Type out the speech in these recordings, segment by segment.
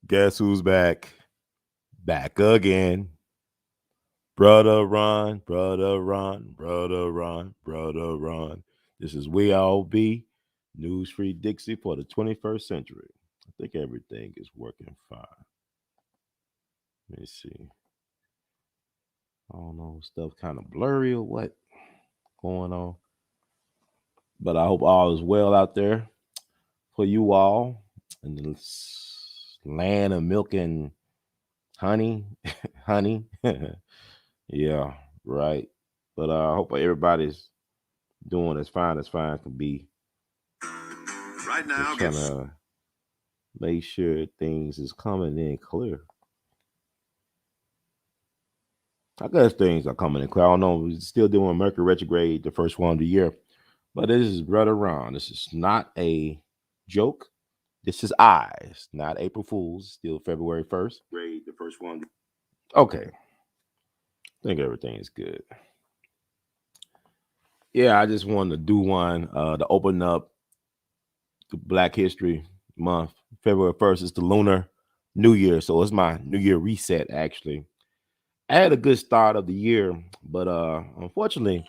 Guess who's back? Back again. Brother Ron, brother Ron, brother Ron, brother Ron. This is We All Be, News Free Dixie for the 21st century. I think everything is working fine. Let me see. I don't know, stuff kind of blurry or what going on. But I hope all is well out there for you all in the land of milk and honey. Honey. Yeah, right. But I hope everybody's doing as fine can be. Right Just now, trying gets to make sure things is coming in clear. I guess things are coming in clear. I don't know. We're still doing Mercury retrograde, the first one of the year. But this is Brother Ron. This is not a joke. This is I. It's not April Fool's. Still February 1st. great. The first one. Okay. I think everything is good. Yeah, I just wanted to do one to open up the Black History Month. February 1st is the Lunar New Year. So it's my New Year reset, actually. I had a good start of the year, but unfortunately,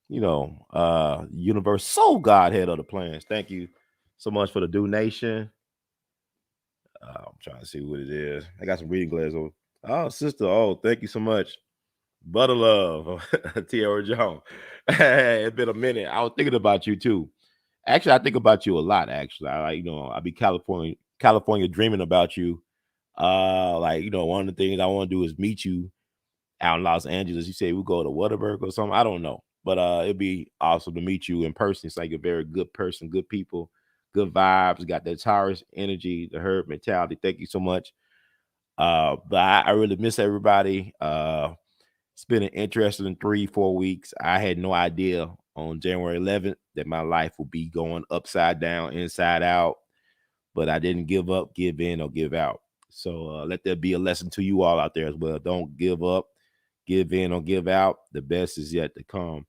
universe soul God had other plans. Thank you so much for the donation. I'm trying to see what it is. I got some reading glasses on. Oh, sister. Oh, thank you so much. Butter love, Tierra John. Hey, it's been a minute. I was thinking about you too. Actually, I think about you a lot. Actually, I be California dreaming about you. One of the things I want to do is meet you out in Los Angeles. You say we go to Whataburger or something. I don't know, but it'd be awesome to meet you in person. It's like a very good person, good people, good vibes. Got that Taurus energy, the herd mentality. Thank you so much. But I really miss everybody. It's been an interesting 3-4 weeks. I had no idea on January 11th that my life would be going upside down, inside out. But I didn't give up, give in, or give out. So let there be a lesson to you all out there as well. Don't give up, give in, or give out. The best is yet to come.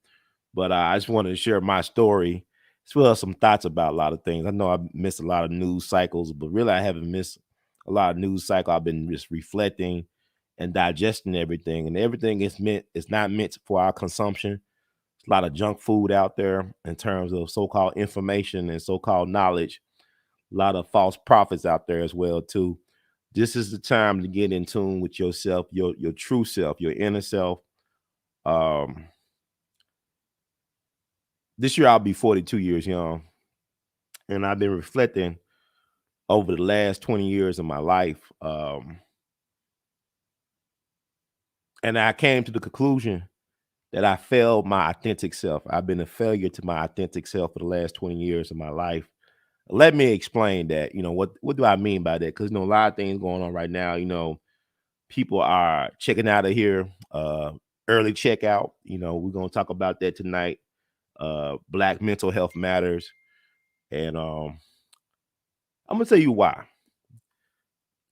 But I just wanted to share my story, as well as some thoughts about a lot of things. I know I missed a lot of news cycles, but really I haven't missed a lot of news cycle. I've been just reflecting and digesting everything, and everything is meant. It's not meant for our consumption. There's a lot of junk food out there in terms of so-called information and so-called knowledge. A lot of false prophets out there as well too. This is the time to get in tune with yourself, your true self, your inner self. Um, this year I'll be 42 years young, and I've been reflecting over the last 20 years of my life. And I came to the conclusion that I failed my authentic self. I've been a failure to my authentic self for the last 20 years of my life. Let me explain that. What do I mean by that? Because a lot of things going on right now. People are checking out of here, early checkout. We're gonna talk about that tonight. Black mental health matters, and I'm gonna tell you why.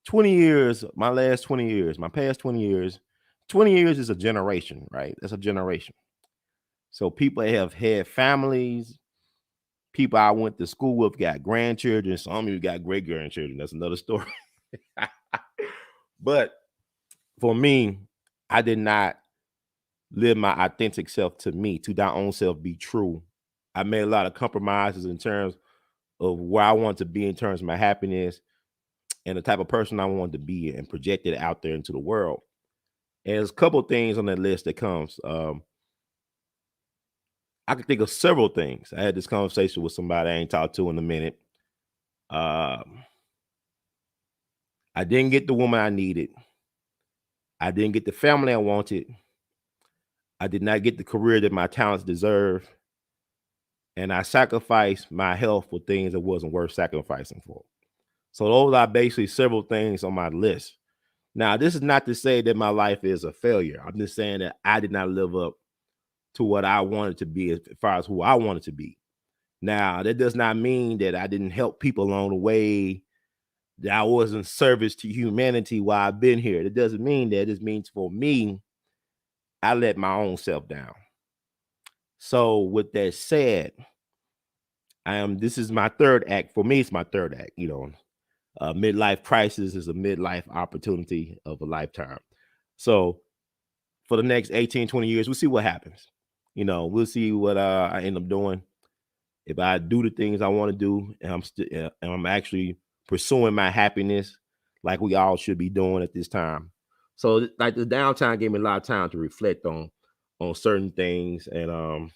20 years, my last 20 years, my past 20 years, 20 years is a generation, right? That's a generation. So people have had families, people I went to school with got grandchildren, some of you got great grandchildren. That's another story. But for me, I did not live my authentic self to me, to thy own self be true. I made a lot of compromises in terms of where I want to be in terms of my happiness and the type of person I wanted to be and project it out there into the world. And there's a couple of things on that list that comes. I can think of several things. I had this conversation with somebody I ain't talked to in a minute. Um, I didn't get the woman I needed. I didn't get the family I wanted. I did not get the career that my talents deserve. And I sacrificed my health for things that wasn't worth sacrificing for. So those are basically several things on my list. Now, this is not to say that my life is a failure. I'm just saying that I did not live up to what I wanted to be as far as who I wanted to be. Now, that does not mean that I didn't help people along the way, that I wasn't service to humanity while I've been here. It doesn't mean that. It just means for me, I let my own self down. So, with that said, this is my third act. For me, it's my third act. Midlife crisis is a midlife opportunity of a lifetime. So for the next 18, 20 years, we'll see what happens. We'll see what I end up doing. If I do the things I want to do, and I'm actually pursuing my happiness, like we all should be doing at this time. So, like, the downtime gave me a lot of time to reflect on certain things, and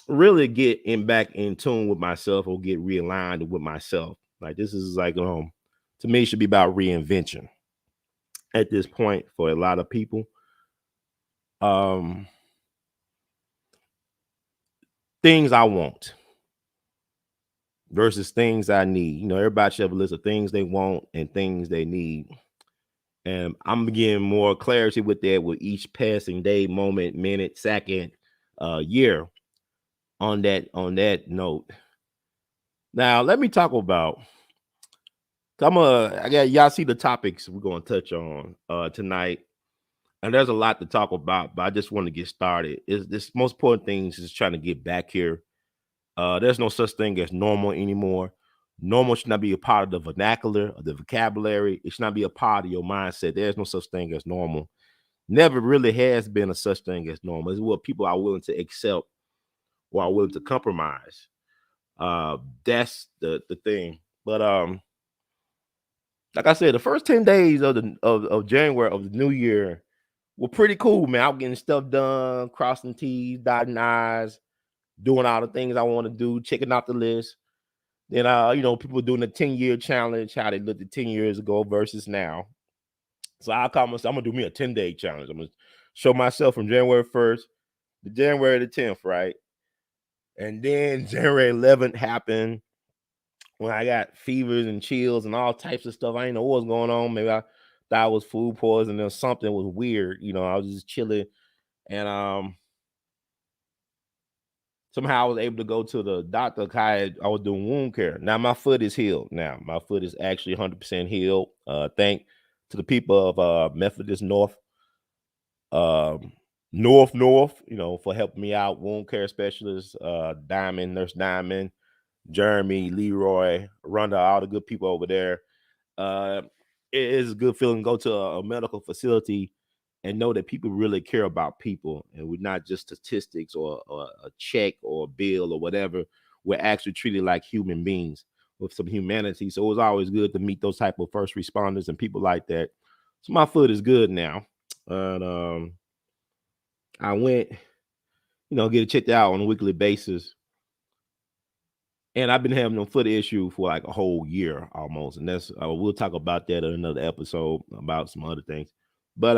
really get back in tune with myself, or get realigned with myself. Like, this is like, to me, it should be about reinvention at this point for a lot of people. Things I want versus things I need. Everybody should have a list of things they want and things they need. And I'm getting more clarity with that with each passing day, moment, minute, second, year on that note. Now, let me talk about. I got y'all see the topics we're gonna touch on tonight, and there's a lot to talk about. But I just want to get started. Is this most important thing is just trying to get back here. There's no such thing as normal anymore. Normal should not be a part of the vernacular or the vocabulary. It should not be a part of your mindset. There's no such thing as normal. Never really has been a such thing as normal. It's what people are willing to accept or are willing to compromise. That's the thing. But like I said, the first 10 days of January of the new year were pretty cool, man. I'm getting stuff done, crossing T's, dotting I's, doing all the things I want to do, checking out the list. Then people doing the 10-year challenge, how they looked at 10 years ago versus now. So I call myself, I'm gonna do me a 10-day challenge. I'm gonna show myself from January 1st to January the 10th, right? And then January 11th happened when I got fevers and chills and all types of stuff. I didn't know what was going on. Maybe I thought it was food poisoning or something was weird. I was just chilling, and somehow I was able to go to the doctor. I was doing wound care. Now my foot is healed. Now my foot is actually 100% healed. Thank to the people of Memphis North, for helping me out. Wound care specialist, Nurse Diamond, Jeremy, Leroy, Rhonda, all the good people over there. It is a good feeling to go to a medical facility and know that people really care about people, and we're not just statistics or a check or a bill or whatever. We're actually treated like human beings with some humanity. So it was always good to meet those type of first responders and people like that. So my foot is good now, and I went, get it checked out on a weekly basis. And I've been having a foot issue for like a whole year almost. And that's we'll talk about that in another episode about some other things. But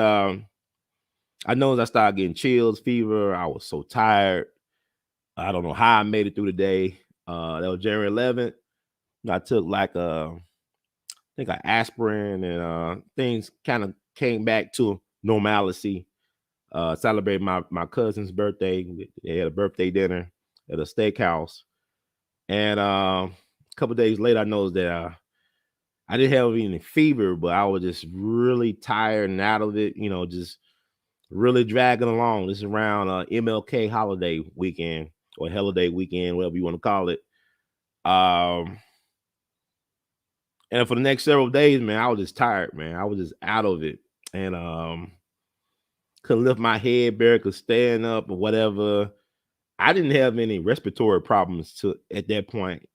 I know as I started getting chills, fever, I was so tired. I don't know how I made it through the day. That was January 11th. I took like I think an aspirin, and things kind of came back to normalcy. Celebrated my cousin's birthday. They had a birthday dinner at a steakhouse. And a couple days later, I noticed that I didn't have any fever, but I was just really tired and out of it, just really dragging along. This is around MLK holiday weekend or holiday weekend, whatever you want to call it. And for the next several days, man, I was just tired, man. I was just out of it. And couldn't lift my head, barely could stand up or whatever. I didn't have any respiratory problems at that point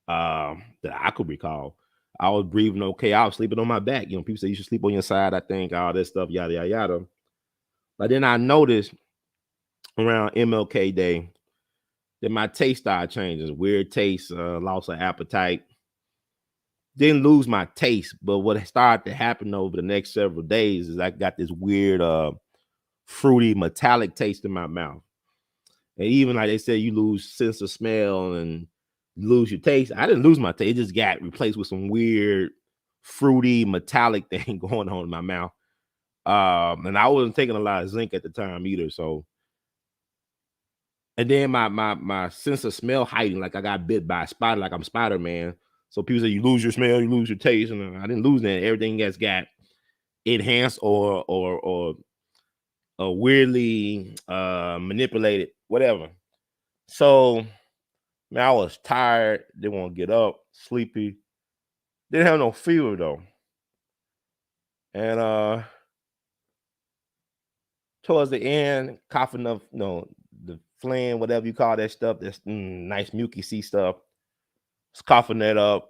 that I could recall. I was breathing okay. I was sleeping on my back. People say you should sleep on your side, I think, all this stuff, yada, yada, yada. But then I noticed around MLK Day that my taste started changing. Weird taste, loss of appetite. Didn't lose my taste, but what started to happen over the next several days is I got this weird fruity metallic taste in my mouth. And even like they said, you lose sense of smell and lose your taste. I didn't lose my taste. It just got replaced with some weird fruity metallic thing going on in my mouth. And I wasn't taking a lot of zinc at the time either. So, and then my sense of smell heightened, like I got bit by a spider, like I'm Spider-Man. So people say you lose your smell, you lose your taste, and I didn't lose that. Everything got enhanced or weirdly manipulated, whatever. So, man, I was tired, didn't want to get up, sleepy. Didn't have no fever though. And towards the end, coughing up, the phlegm, whatever you call that stuff, that's nice mucusy stuff. Was coughing that up.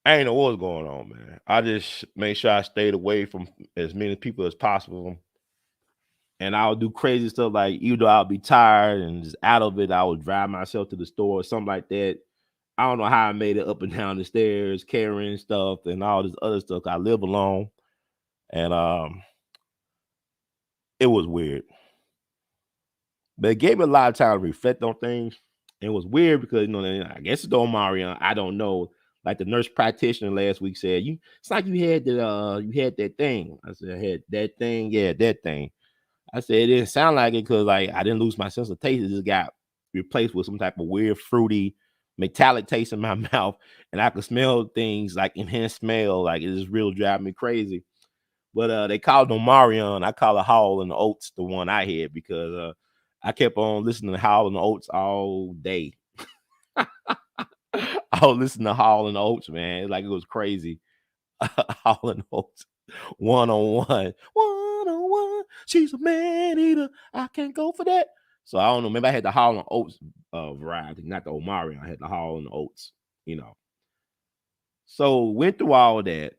I ain't know what was going on, man. I just made sure I stayed away from as many people as possible. And I would do crazy stuff like either I'll be tired and just out of it, I would drive myself to the store or something like that. I don't know how I made it up and down the stairs, carrying stuff and all this other stuff. I live alone. And it was weird. But it gave me a lot of time to reflect on things. It was weird because I guess it's Omarion. I don't know. Like the nurse practitioner last week said, it's like you had that thing. I said, I had that thing, yeah, that thing. I said it didn't sound like it because like I didn't lose my sense of taste. It just got replaced with some type of weird, fruity, metallic taste in my mouth, and I could smell things like enhanced smell. Like it just real drive me crazy. But they called it Omarion. I call it Hall and the Oats, the one I had, because I kept on listening to Hall and the Oats all day. I was listening to Hall and the Oats, man. Like it was crazy. Hall and Oats. 1-on-1. 1-on-1. She's a man eater. I can't go for that. So I don't know. Maybe I had the Hall and Oats variety, not the Omarion. I had the Hall and Oats, So went through all that.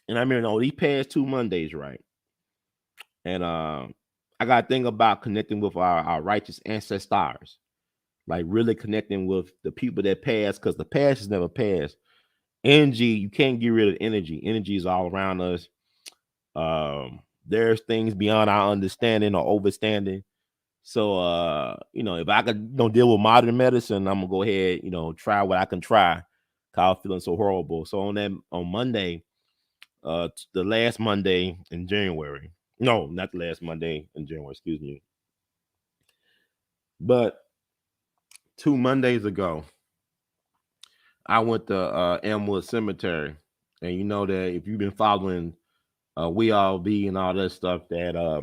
And I remember these past 2 Mondays, right? And I got to think about connecting with our righteous ancestors, like really connecting with the people that passed, because the past is never past. Energy, you can't get rid of energy. Energy is all around us. There's things beyond our understanding or overstanding. So if I could deal with modern medicine, I'm gonna go ahead, try what I can try. Cause I'm feeling so horrible. So on Monday, the last Monday in January. No, not the last Monday in January, excuse me. But 2 Mondays ago, I went to Elmwood Cemetery. And you know that if you've been following We All Be and all that stuff, that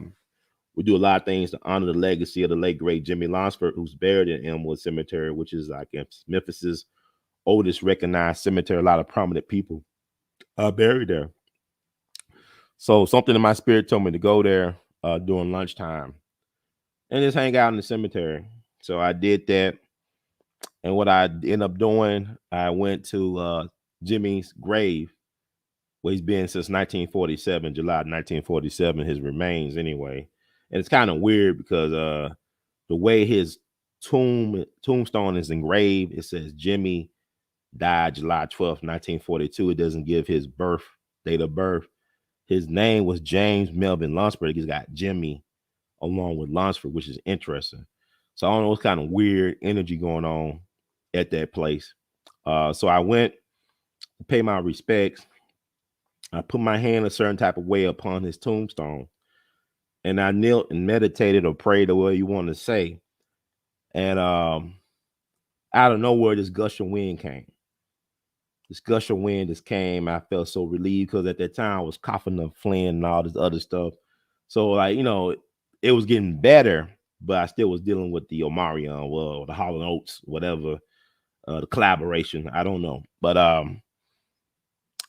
we do a lot of things to honor the legacy of the late great Jimmy Lonsford, who's buried in Elmwood Cemetery, which is like Memphis's oldest recognized cemetery. A lot of prominent people are buried there. So something in my spirit told me to go there during lunchtime and just hang out in the cemetery. So I did that. And what I ended up doing, I went to Jimmy's grave, where he's been since 1947, July 1947, his remains anyway. And it's kind of weird because the way his tombstone is engraved, it says Jimmy died July 12th, 1942. It doesn't give his date of birth. His name was James Melvin Lunsford. He's got Jimmy along with Lunsford, which is interesting. So I don't know what's kind of weird energy going on at that place. So I went to pay my respects. I put my hand a certain type of way upon his tombstone, and I knelt and meditated or prayed or whatever you want to say. And out of nowhere, this gush of wind came. This gush of wind just came. I felt so relieved because at that time I was coughing up phlegm and all this other stuff. So like, it was getting better, but I still was dealing with the Omarion, well, the Holland Oats, whatever, the collaboration. I don't know. But I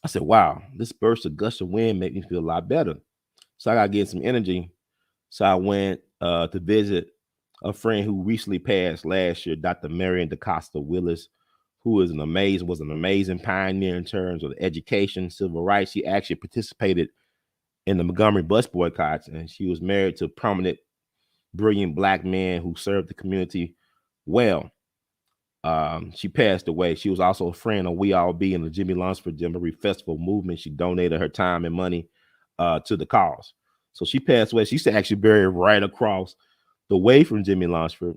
said, wow, this burst of gush of wind made me feel a lot better. So I got to get some energy. So I went to visit a friend who recently passed last year, Dr. Marion DaCosta Willis, who was an amazing pioneer in terms of education, civil rights. She actually participated in the Montgomery bus boycotts, and she was married to a prominent, brilliant Black man who served the community well. She passed away. She was also a friend of We All Be in the Jimmy Lunsford Jamboree Festival movement. She donated her time and money to the cause. So she passed away. She's actually buried right across the way from Jimmy Lunsford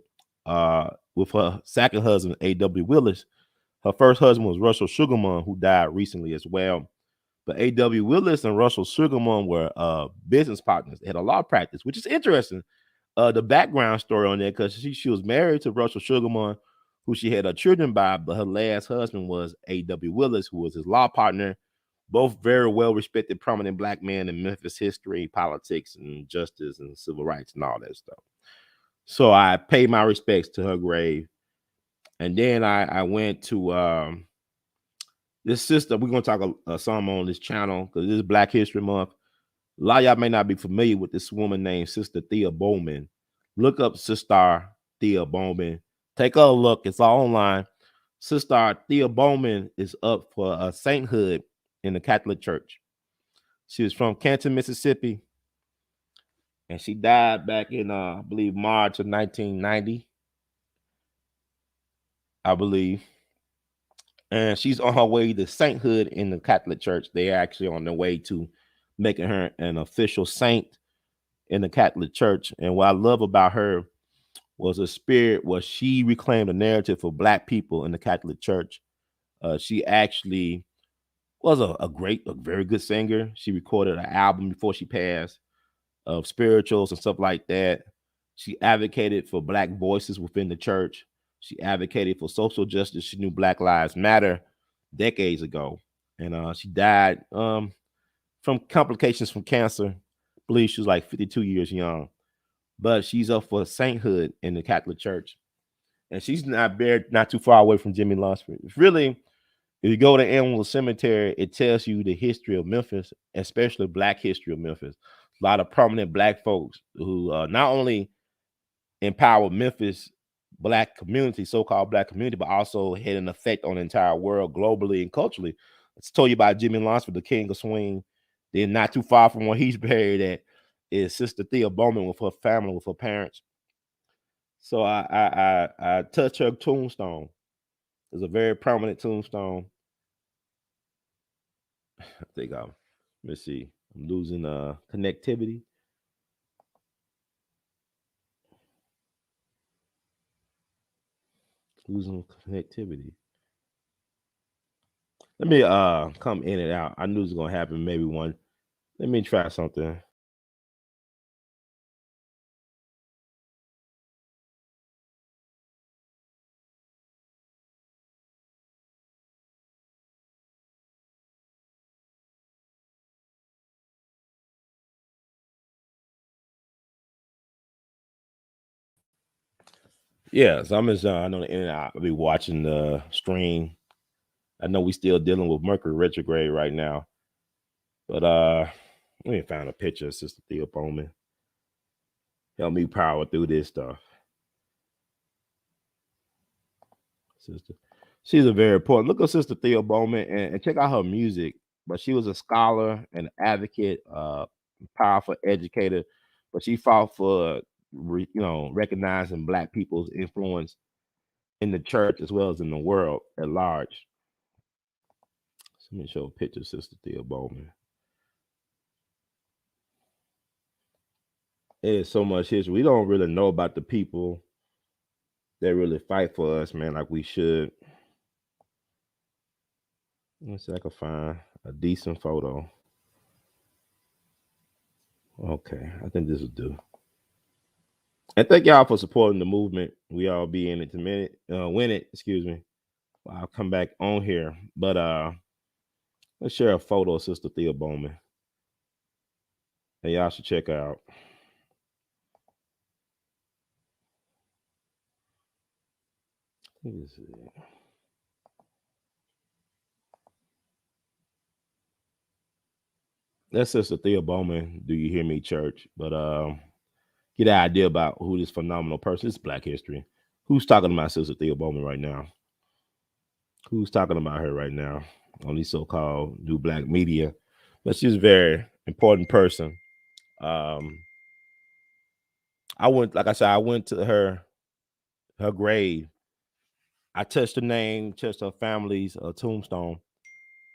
with her second husband, A.W. Willis. Her first husband was Russell Sugarman, who died recently as well. But A.W. Willis and Russell Sugarman were business partners. They had a law practice, which is interesting. The background story on that, because she was married to Russell Sugarman, who she had her children by, but her last husband was A.W. Willis, who was his law partner. Both very well-respected, prominent Black men in Memphis history, politics, and justice, and civil rights, and all that stuff. So I paid my respects to her grave. And then I went to This sister, we're gonna talk some on this channel because this is Black History Month. A lot of y'all may not be familiar with this woman named Sister Thea Bowman. Look up Sister Thea Bowman. Take a look. It's all online. Sister Thea Bowman is up for a sainthood in the Catholic Church. She was from Canton, Mississippi, and she died back in, I believe, March of 1990, I believe. And she's on her way to sainthood in the Catholic Church. They're actually on their way to making her an official saint in the Catholic Church. And what I love about her was a spirit where she reclaimed the narrative for Black people in the Catholic Church. She actually was a very good singer. She recorded an album before she passed of spirituals and stuff like that. She advocated for Black voices within the church. She advocated for social justice. She knew Black Lives Matter decades ago. And she died from complications from cancer. I believe she was like 52 years young. But she's up for sainthood in the Catholic Church. And she's not buried not too far away from Jimmy Lunsford. It's really, if you go to Animal Cemetery, it tells you the history of Memphis, especially Black history of Memphis. A lot of prominent Black folks who not only empowered Memphis Black community, so-called Black community, but also had an effect on the entire world globally and culturally. Let's tell you about Jimmy Lunsford, the King of Swing. Then not too far from where he's buried at is Sister Thea Bowman with her family, with her parents. So I touched her tombstone. It's a very prominent tombstone. I think let's see. I'm losing connectivity. Losing connectivity. Let me come in and out. I knew it was gonna happen. Maybe one. Let me try something. Yeah, so I'm just I know the internet. I'll be watching the stream. I know we still dealing with Mercury retrograde right now, but let me find a picture of Sister Thea Bowman. Help me power through this stuff. Sister, she's a very important. Look at Sister Thea Bowman and check out her music. But she was a scholar and advocate, powerful educator. But she fought for recognizing Black people's influence in the church as well as in the world at large. So let me show a picture of Sister Thea Bowman. There's so much history. We don't really know about the people that really fight for us, man, like we should. Let's see if I can find a decent photo. Okay, I think this will do. And thank y'all for supporting the movement. We all be in it to win it. Excuse me. I'll come back on here, but let's share a photo of Sister Thea Bowman, and y'all should check out. Let's see. That's Sister Thea Bowman. Do you hear me, church? But get an idea about who this phenomenal person is. Black history. Who's talking about Sister Thea Bowman right now? Who's talking about her right now on these so-called new Black media? But she's a very important person. I went, like I said, I went to her grave. I touched her name, touched her family's tombstone,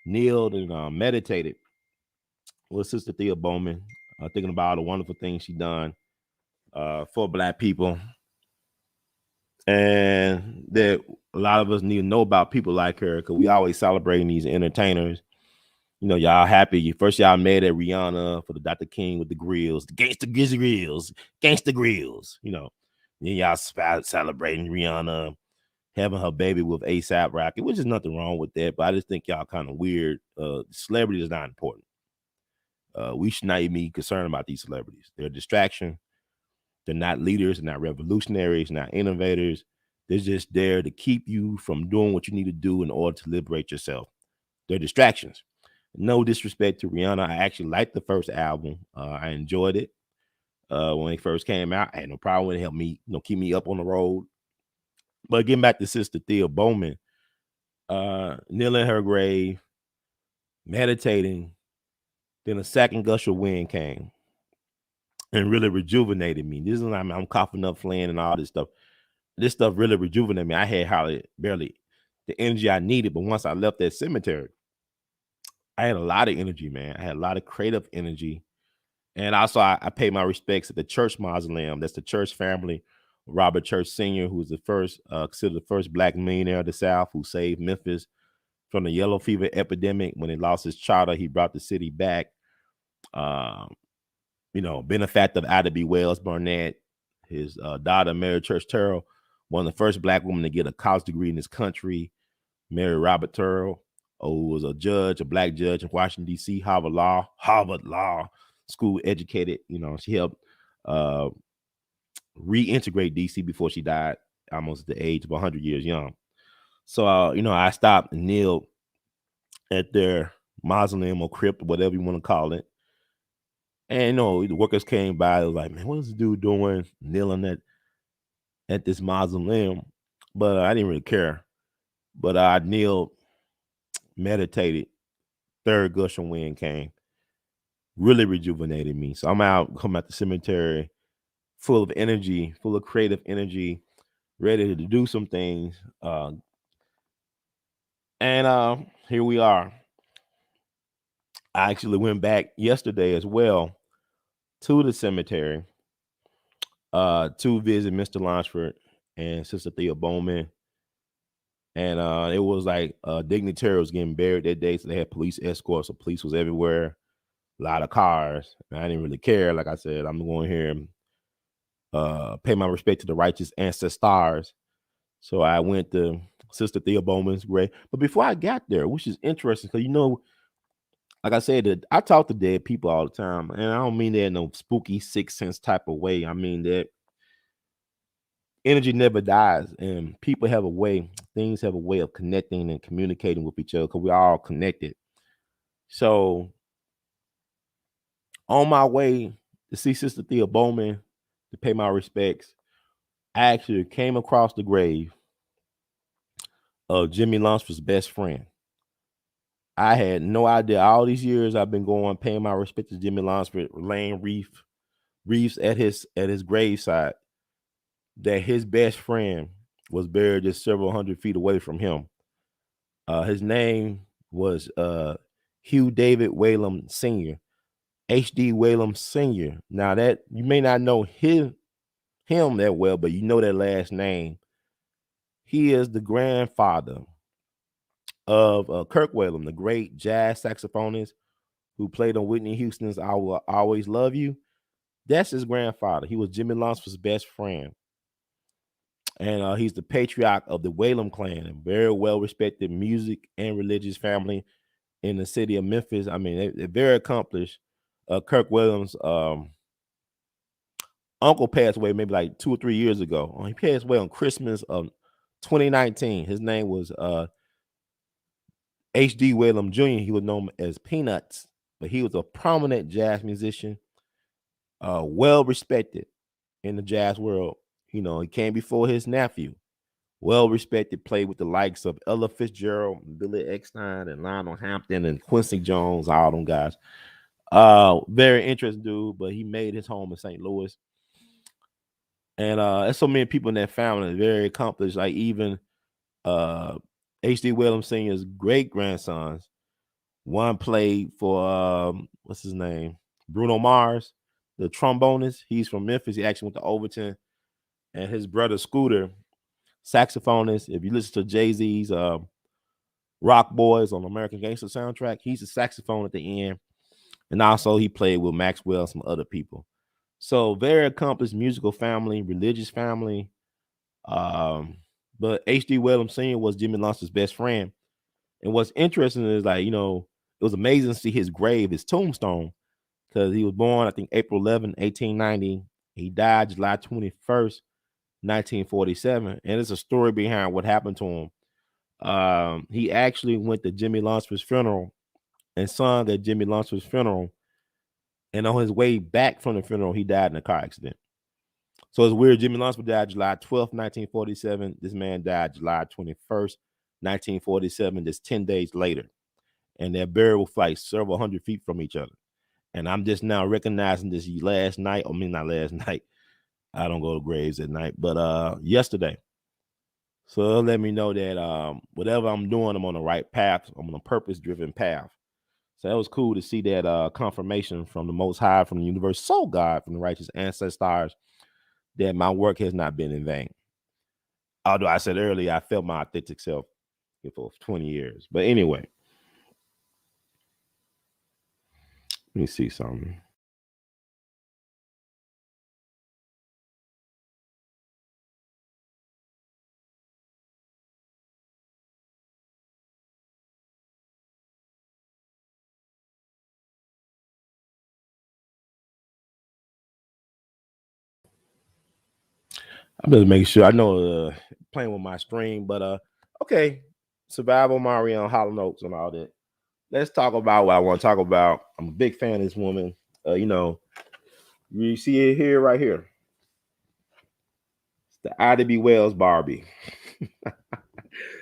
kneeled and meditated with Sister Thea Bowman, thinking about all the wonderful things she done for Black people, and that a lot of us need to know about people like her because we always celebrating these entertainers. You know, y'all happy. First, y'all mad at Rihanna for the Dr. King with the grills, the gangster grills. You know, then y'all celebrating Rihanna having her baby with ASAP Rocky, which is nothing wrong with that. But I just think y'all kind of weird. Celebrity is not important. We should not even be concerned about these celebrities. They're a distraction. They're not leaders, they're not revolutionaries, not innovators. They're just there to keep you from doing what you need to do in order to liberate yourself. they're distractions. No disrespect to Rihanna. I actually liked the first album. I enjoyed it when it first came out. I had no problem with it. Helped me, keep me up on the road. But getting back to Sister Thea Bowman, kneeling in her grave, meditating, then a second gush of wind came and really rejuvenated me. This is I'm coughing up, fleeing, and all this stuff. This stuff really rejuvenated me. I had hardly barely the energy I needed, but once I left that cemetery, I had a lot of energy, man. I had a lot of creative energy. And also, I paid my respects at the church mausoleum. That's the church family. Robert Church Sr., who was the first, considered the first Black millionaire of the South, who saved Memphis from the yellow fever epidemic. When he lost his charter, he brought the city back. Benefactor of Ida B. Wells Barnett, his daughter, Mary Church Terrell, one of the first Black women to get a college degree in this country. Mary Robert Terrell, who was a Black judge in Washington, D.C., Harvard Law School educated. She helped reintegrate D.C. before she died, almost at the age of 100 years young. So, I stopped and kneeled at their mausoleum or crypt, or whatever you want to call it. And, the workers came by. They was like, man, what is this dude doing kneeling at this mausoleum? But I didn't really care. But I kneeled, meditated, third gush of wind came, really rejuvenated me. So I'm coming out the cemetery full of energy, full of creative energy, ready to do some things. And here we are. I actually went back yesterday as well to the cemetery to visit Mr. Lunsford and Sister Thea Bowman. And it was like a dignitary was getting buried that day, so they had police escorts. So police was everywhere, a lot of cars. And I didn't really care. Like I said, I'm going here and pay my respect to the righteous ancestors. So I went to Sister Thea Bowman's grave. But before I got there, which is interesting, because like I said, I talk to dead people all the time, and I don't mean that in no spooky sixth sense type of way. I mean that energy never dies, and things have a way of connecting and communicating with each other because we're all connected. So on my way to see Sister Thea Bowman to pay my respects, I actually came across the grave of Jimmy Lunsford's best friend. I had no idea. All these years I've been paying my respect to Jimmy Lunsford, laying wreaths at his graveside, that his best friend was buried just several hundred feet away from him. His name was Hugh David Whalum Sr., H.D. Whalum Sr. Now that you may not know him that well, but you know that last name. He is the grandfather of Kirk Whalum, the great jazz saxophonist who played on Whitney Houston's "I Will Always Love You." That's his grandfather. He was Jimmy Lunsford's best friend. And he's the patriarch of the Whalum clan, a very well-respected music and religious family in the city of Memphis. I mean, they're very accomplished. Kirk Whalum's uncle passed away maybe like 2 or 3 years ago. He passed away on Christmas of 2019. His name was H.D. Whalum Jr. He was known as Peanuts, but he was a prominent jazz musician, well-respected in the jazz world. He came before his nephew. Well-respected, played with the likes of Ella Fitzgerald, Billy Eckstine, and Lionel Hampton, and Quincy Jones, all them guys. Very interesting dude, but he made his home in St. Louis. And there's so many people in that family, very accomplished. Like even H.D. Whalum Sr.'s great-grandsons. One played for, what's his name? Bruno Mars, the trombonist. He's from Memphis. He actually went to Overton. And his brother Scooter, saxophonist. If you listen to Jay-Z's Rock Boys on American Gangster soundtrack, he's a saxophone at the end. And also he played with Maxwell and some other people. So very accomplished musical family, religious family. But H.D. Whalum Sr. was Jimmy Lunsford's best friend. And what's interesting is it was amazing to see his grave, his tombstone, because he was born, I think, April 11, 1890. He died July 21st, 1947. And there's a story behind what happened to him. He actually went to Jimmy Lunsford's funeral and sung at Jimmy Lunsford's funeral. And on his way back from the funeral, he died in a car accident. So it's weird. Jimmy Lunsford died July 12th, 1947. This man died July 21st, 1947, just 10 days later. And they're buried with like several hundred feet from each other. And I'm just now recognizing this last night. I mean, not last night. I don't go to graves at night, but yesterday. So it'll let me know that whatever I'm doing, I'm on the right path. I'm on a purpose-driven path. So that was cool to see that confirmation from the Most High, from the universe, soul God, from the righteous ancestors, that my work has not been in vain. Although I said earlier, I felt my authentic self for 20 years. But anyway, let me see something. I'm just making sure I know playing with my stream, but okay. Survival, Omarion, Hollow Notes, and all that. Let's talk about what I want to talk about. I'm a big fan of this woman. You see it here, right here. It's the Attn Barbie.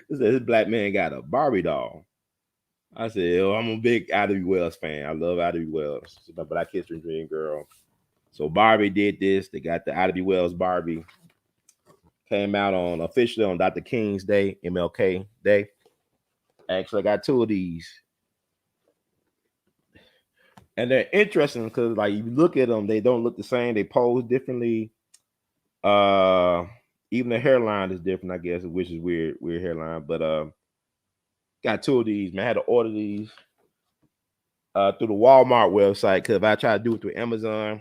This black man got a Barbie doll. I said, I'm a big Attn fan. I love Attn. She's my Black History Dream girl. So Barbie did this. They got the Attn Barbie. Came out on officially on Dr. King's Day, MLK Day. Actually, I got two of these. And they're interesting because, like, if you look at them, they don't look the same. They pose differently. Even the hairline is different, I guess, which is weird hairline. But got two of these, man. I had to order these through the Walmart website because if I tried to do it through Amazon,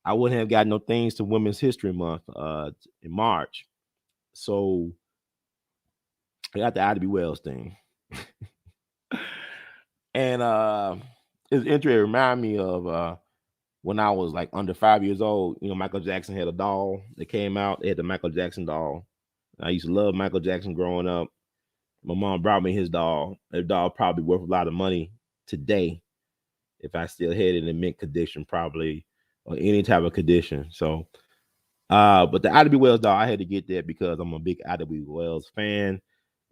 I wouldn't have got no things to Women's History Month in March. So I got the Attn thing. And it's interesting. It reminded me of when I was like under 5 years old. Michael Jackson had a doll that came out. They had the Michael Jackson doll. I used to love Michael Jackson growing up. My mom brought me his doll. That doll probably worth a lot of money today if I still had it in mint condition, probably, or any type of condition. So, but the Attn doll, I had to get that because I'm a big Attn fan.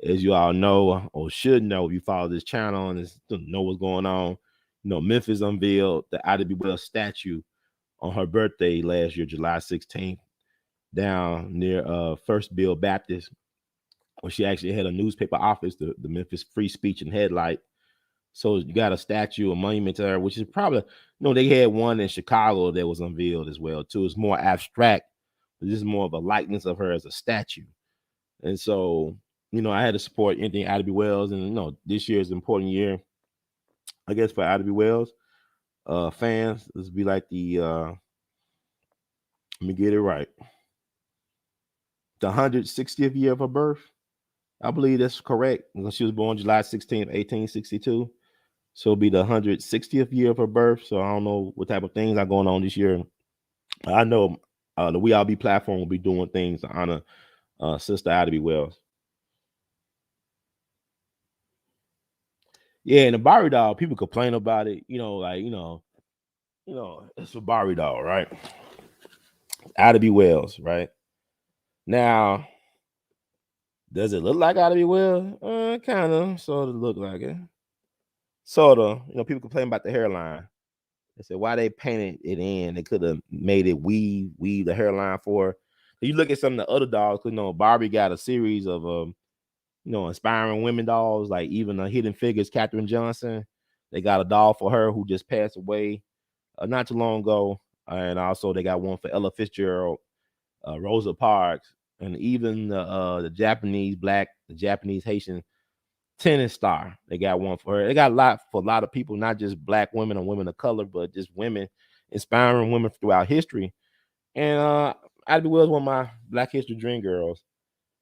As you all know, or should know, if you follow this channel and know what's going on, Memphis unveiled the Attn statue on her birthday last year, July 16th, down near First Bill Baptist, where she actually had a newspaper office, the Memphis Free Speech and Headlight. So you got a statue, a monument to her, which is probably, they had one in Chicago that was unveiled as well, too. It's more abstract. This is more of a likeness of her as a statue. And so, I had to support anything Attn. And, this year is an important year, I guess, for Attn fans. This would be like let me get it right, the 160th year of her birth. I believe that's correct. She was born July 16th, 1862. So it'll be the 160th year of her birth. So I don't know what type of things are going on this year. I know the We All Be platform will be doing things to honor Sister Attn. Yeah, and the Barbie doll, people complain about it. It's a Barbie doll, right? Attn, right? Now, does it look like Attn? Kind of, sort of look like it. Sort of. People complain about the hairline. They said why they painted it in. They could have made it weave the hairline for her. You look at some of the other dolls. Barbie got a series of inspiring women dolls, like even the Hidden Figures, Katherine Johnson. They got a doll for her who just passed away not too long ago, and also they got one for Ella Fitzgerald, Rosa Parks, and even the Japanese Haitian tennis star. They got one for her. They got a lot for a lot of people, not just black women or women of color, but just women, inspiring women throughout history. And Attn was one of my Black History Dream girls.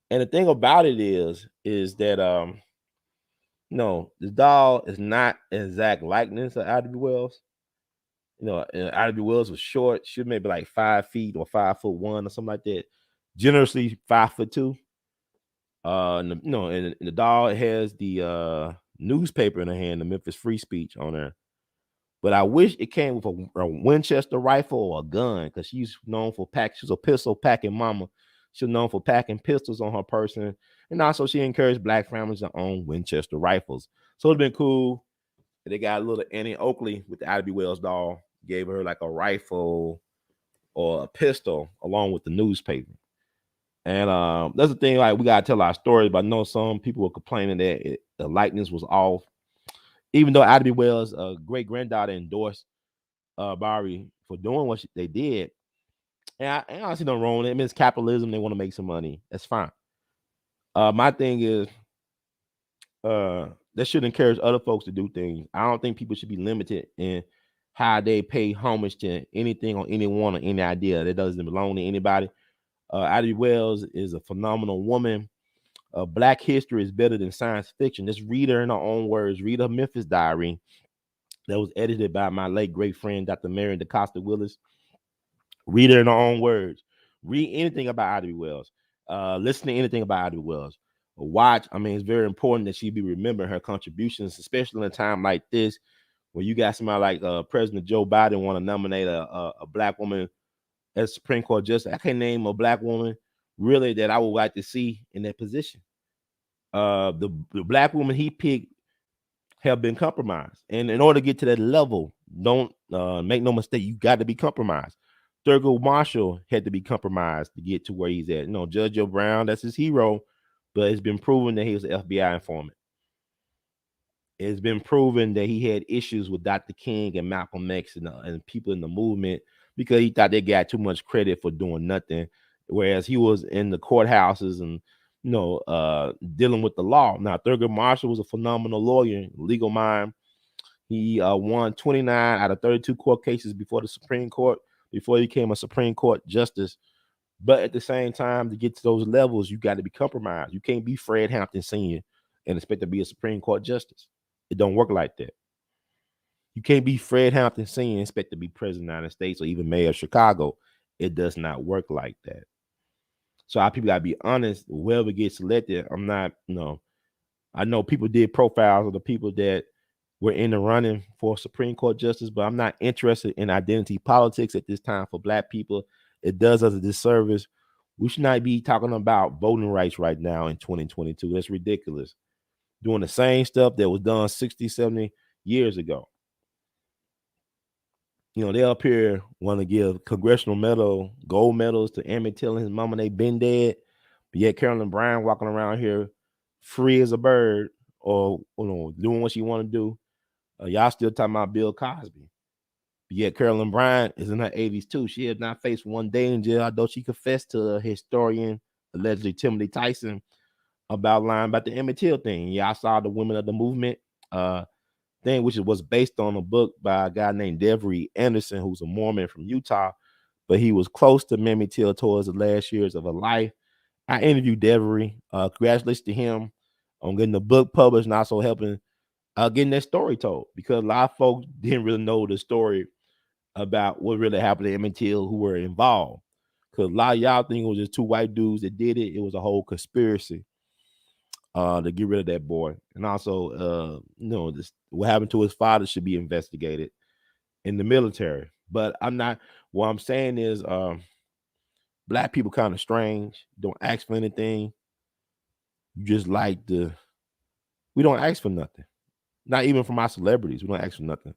And the thing about it is that this doll is not an exact likeness of Attn. Attn was short. She was maybe like 5 feet or 5'1" or something like that. Generously 5'2". And the doll has the newspaper in her hand, the Memphis Free Speech on there. But I wish it came with a Winchester rifle or a gun, because she's known for she's a pistol packing mama. She's known for packing pistols on her person. And also she encouraged black families to own Winchester rifles. So it'd been cool. They got a little Annie Oakley with the Ida B. Wells doll, gave her like a rifle or a pistol along with the newspaper. And that's the thing, like we gotta tell our stories, but I know some people were complaining that the likeness was off. Even though Ida B. Wells' great granddaughter endorsed Barbie for doing what they did, and I see nothing wrong with it. I mean, it's capitalism; they want to make some money. That's fine. My thing is, that should encourage other folks to do things. I don't think people should be limited in how they pay homage to anything or anyone or any idea that doesn't belong to anybody. Ida B. Wells is a phenomenal woman. Black history is better than science fiction. Just read her in her own words. Read her Memphis Diary that was edited by my late great friend, Dr. Marion DeCosta Willis. Read her in her own words. Read anything about Ida B. Wells. Listen to anything about Ida B. Wells. Watch. I mean, it's very important that she be remembering her contributions, especially in a time like this, where you got somebody like President Joe Biden want to nominate a black woman as Supreme Court justice. I can't name a black woman really that I would like to see in that position. The black woman he picked have been compromised, and in order to get to that level, don't make no mistake, you got to be compromised. Thurgood Marshall had to be compromised to get to where he's at. Judge Joe Brown, that's his hero, but it's been proven that he was an FBI informant. It's been proven that he had issues with Dr. King and Malcolm X and people in the movement, because he thought they got too much credit for doing nothing, whereas he was in the courthouses and dealing with the law. Now, Thurgood Marshall was a phenomenal lawyer, legal mind. He won 29 out of 32 court cases before the Supreme Court, before he became a Supreme Court justice. But at the same time, to get to those levels, you got to be compromised. You can't be Fred Hampton Sr. and expect to be a Supreme Court justice. It don't work like that. You can't be Fred Hampton Sr. and expect to be president of the United States or even mayor of Chicago. It does not work like that. So our people got to be honest. Whoever gets selected, I'm not, I know people did profiles of the people that were in the running for Supreme Court justice, but I'm not interested in identity politics at this time for black people. It does us a disservice. We should not be talking about voting rights right now in 2022. That's ridiculous. Doing the same stuff that was done 60, 70 years ago. They up here want to give congressional medal, gold medals to Emmett Till and his mama. They been dead, but yet Carolyn Bryant walking around here free as a bird, or doing what she want to do. Y'all still talking about Bill Cosby, but yet Carolyn Bryant is in her 80s too. She has not faced one day in jail, although she confessed to a historian, allegedly Timothy Tyson, about lying about the Emmett Till thing. Yeah, I saw the Women of the Movement thing, which was based on a book by a guy named Devery Anderson, who's a Mormon from Utah, but he was close to Emmett Till towards the last years of her life. I interviewed Devery. Congratulations to him on getting the book published and also helping getting that story told, because a lot of folks didn't really know the story about what really happened to Emmett Till who were involved. Because a lot of y'all think it was just two white dudes that did it. It was a whole conspiracy to get rid of that boy. And also, what happened to his father should be investigated in the military. But what I'm saying is, black people kind of strange. Don't ask for anything. You just we don't ask for nothing. Not even from our celebrities. We don't ask for nothing.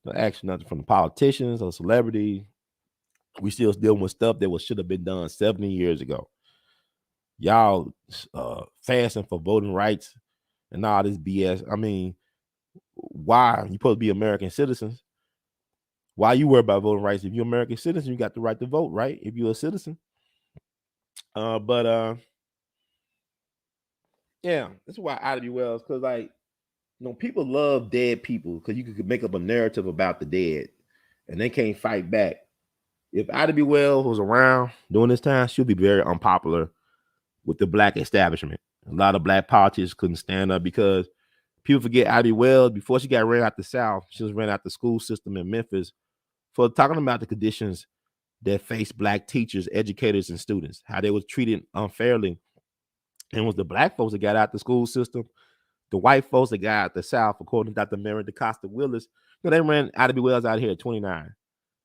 Don't ask for nothing from the politicians or celebrities. We still dealing with stuff that should have been done 70 years ago. Y'all fasting for voting rights and all this BS. I mean, why? You supposed to be American citizens. Why you worry about voting rights? If you're American citizen, you got the right to vote, right? If you're a citizen. Yeah, that's why Ida B. Wells, because people love dead people because you could make up a narrative about the dead and they can't fight back. If Ida B. Wells was around during this time, she'll be very unpopular with the black establishment. A lot of black politicians couldn't stand up because people forget Ida B. Wells, before she got ran out the South, she was ran out the school system in Memphis for talking about the conditions that faced black teachers, educators, and students, how they were treated unfairly And it was the black folks that got out the school system. The white folks that got out the South, according to Dr. Mary DeCosta Willis, they ran out of Wells out here at 29.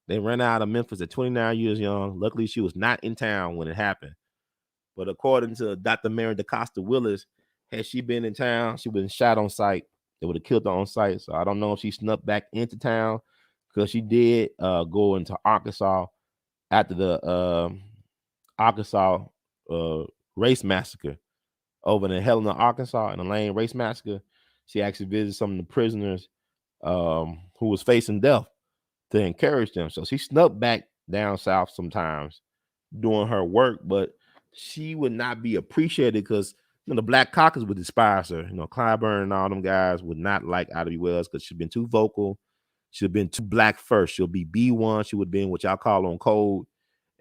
They ran out of Memphis at 29 years young. Luckily, she was not in town when it happened. But according to Dr. Mary DeCosta Willis, had she been in town, she would have been shot on sight. They would have killed her on sight. So I don't know if she snuck back into town because she did go into Arkansas after the Arkansas race massacre over in Helena, Arkansas, in the Lane race massacre. She actually visited some of the prisoners who was facing death to encourage them. So she snuck back down south sometimes doing her work, but she would not be appreciated because the black caucus would despise her. Clyburn and all them guys would not like Ida B. Wells because she'd been too vocal. She'd have been too black first. She'll be B1. She would have been what y'all call on code,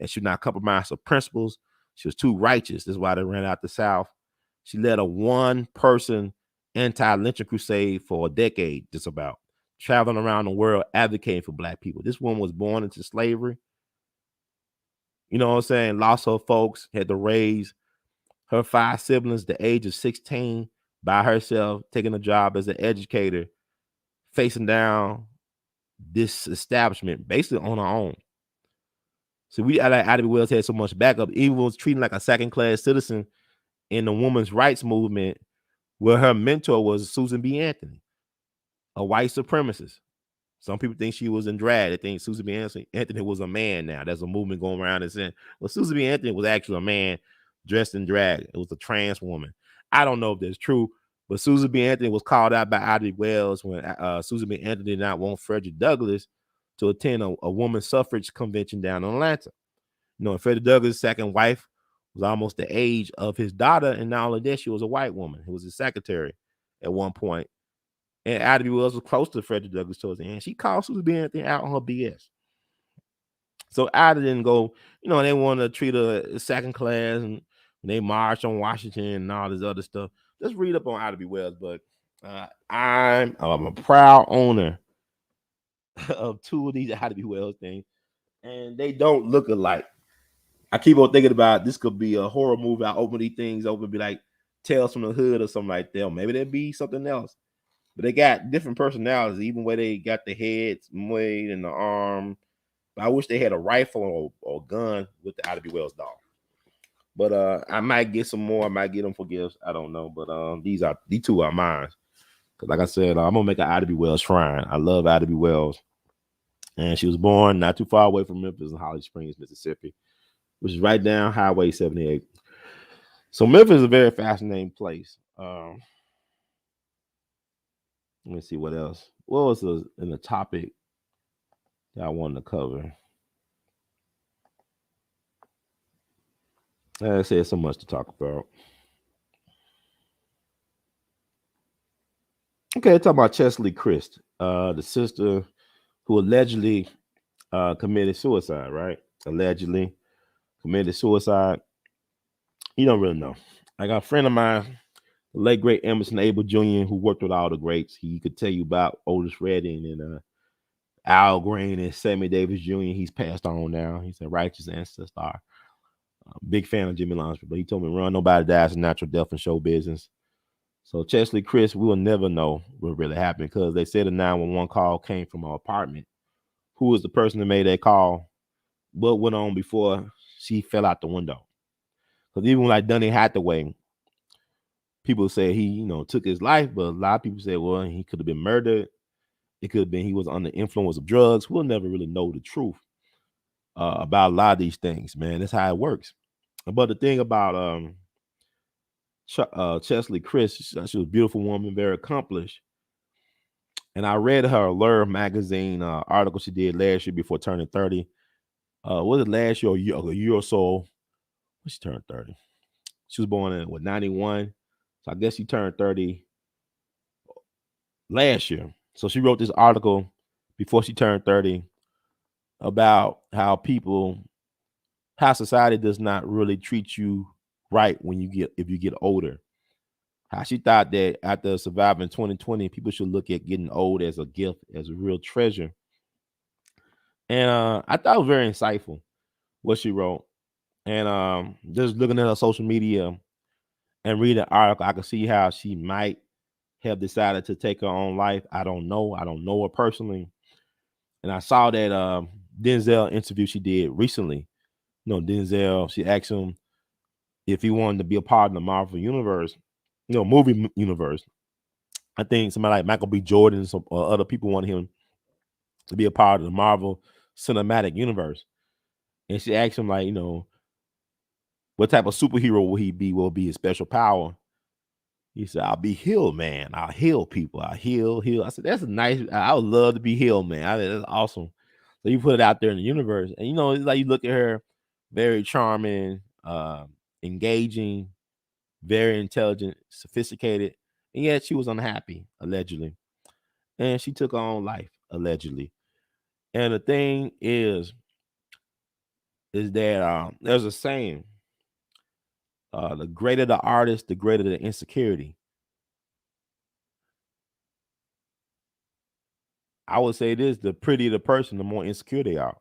and she'd not compromise her principles. She was too righteous. That's why they ran out the South. She led a one-person anti-lynching crusade for a decade, just about, traveling around the world advocating for black people. This woman was born into slavery. You know what I'm saying? Lost her folks, had to raise her 5 siblings at the age of 16 by herself, taking a job as an educator, facing down this establishment basically on her own. So Ida B. Wells had so much backup, even was treated like a second-class citizen in the women's rights movement, where her mentor was Susan B. Anthony, a white supremacist. Some people think she was in drag. They think Susan B. Anthony was a man now. There's a movement going around and saying, well, Susan B. Anthony was actually a man dressed in drag. It was a trans woman. I don't know if that's true, but Susan B. Anthony was called out by Ida B. Wells when Susan B. Anthony did not want Frederick Douglass to attend a women's suffrage convention down in Atlanta. And Frederick Douglass' second wife was almost the age of his daughter, and not only that, she was a white woman. Who was his secretary at one point. And Ida B. Wells was close to Frederick Douglass towards the end. She called Susan B. Anthony out on her BS. So Ida didn't go, they wanted to treat her as second class, and they marched on Washington and all this other stuff. Let's read up on Ida B. Wells, but I'm a proud owner of 2 of these Ida B. Wells things, and they don't look alike. I keep on thinking about this could be a horror movie. I open these things open, be like Tales from the Hood or something like that. Or maybe there'd be something else. But they got different personalities, even where they got the heads made and the arm. But I wish they had a rifle or gun with the Ida B. Wells doll. But I might get some more. I might get them for gifts. I don't know. But these 2 are mine. Because like I said, I'm gonna make an Ida B. Wells shrine. I love Ida B. Wells, and she was born not too far away from Memphis in Holly Springs, Mississippi, which is right down Highway 78. So Memphis is a very fascinating place. Let me see what else. What was in the topic that I wanted to cover? I said so much to talk about. Okay, talking about Cheslie Kryst, the sister who allegedly committed suicide, right? Allegedly committed suicide. You don't really know. I got a friend of mine, the late great Emerson Abel Jr., who worked with all the greats. He could tell you about Otis Redding and Al Green and Sammy Davis Jr. He's passed on now. He's a righteous ancestor. Big fan of Jimmy Lonsford, but he told me, "Run, nobody dies a natural death in show business." So Cheslie Kryst, we will never know what really happened because they said a 911 call came from her apartment. Who was the person that made that call? What went on before she fell out the window? Because even like Donny Hathaway, people say he, took his life, but a lot of people say, well, he could have been murdered. It could have been he was under the influence of drugs. We'll never really know the truth about a lot of these things, man. That's how it works. But the thing about Cheslie Kryst, she was a beautiful woman, very accomplished. And I read her Allure magazine article she did last year before turning 30. Was it last year or a year or so? When she turned 30. She was born in 91. So I guess she turned 30 last year. So she wrote this article before she turned 30 about how society does not really treat you right if you get older. How she thought that after surviving 2020, people should look at getting old as a gift, as a real treasure. And I thought it was very insightful what she wrote. And just looking at her social media and read the article, I can see how she might have decided to take her own life. I don't know. I don't know her personally. And I saw that Denzel interview she did recently. Denzel, she asked him if he wanted to be a part of the Marvel universe, movie universe. I think somebody like Michael B. Jordan and some other people wanted him to be a part of the Marvel cinematic universe. And she asked him, like, what type of superhero will he be? Will be his special power? He said, I'll be heal man. I'll heal people. I'll heal. I said, that's a nice, I would love to be heal man. I think that's awesome. So you put it out there in the universe. And it's like you look at her, very charming, engaging, very intelligent, sophisticated. And yet she was unhappy, allegedly. And she took her own life, allegedly. And the thing is that there's a saying, the greater the artist, the greater the insecurity. I would say this: the prettier the person, the more insecure they are.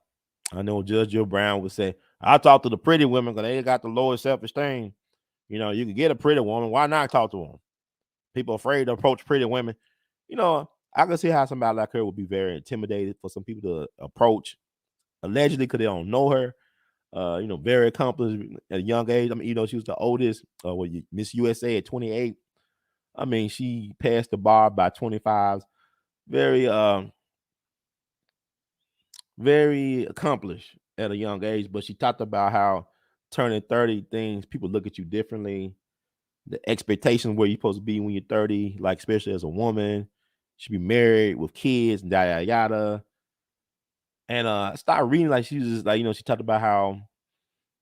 I know Judge Joe Brown would say, "I talk to the pretty women because they got the lowest self-esteem." You can get a pretty woman. Why not talk to them? People afraid to approach pretty women. I can see how somebody like her would be very intimidated for some people to approach, allegedly because they don't know her. Very accomplished at a young age. I mean, she was the oldest. Miss USA at 28. I mean, she passed the bar by 25. Very, very accomplished at a young age. But she talked about how turning 30 things, people look at you differently. The expectations where you're supposed to be when you're 30, like especially as a woman, should be married with kids and yada yada. And I started reading, like, she was just like, she talked about how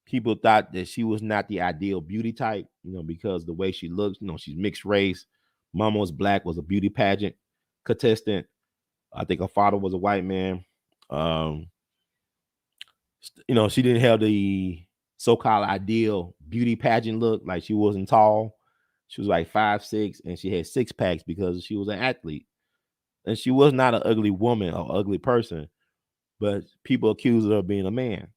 people thought that she was not the ideal beauty type, because the way she looks, she's mixed race. Mama was black, was a beauty pageant contestant. I think her father was a white man. Um, she didn't have the so-called ideal beauty pageant look. Like, she wasn't tall. She was like 5'6", and she had six packs because she was an athlete. And she was not an ugly woman or ugly person, but people accused her of being a man.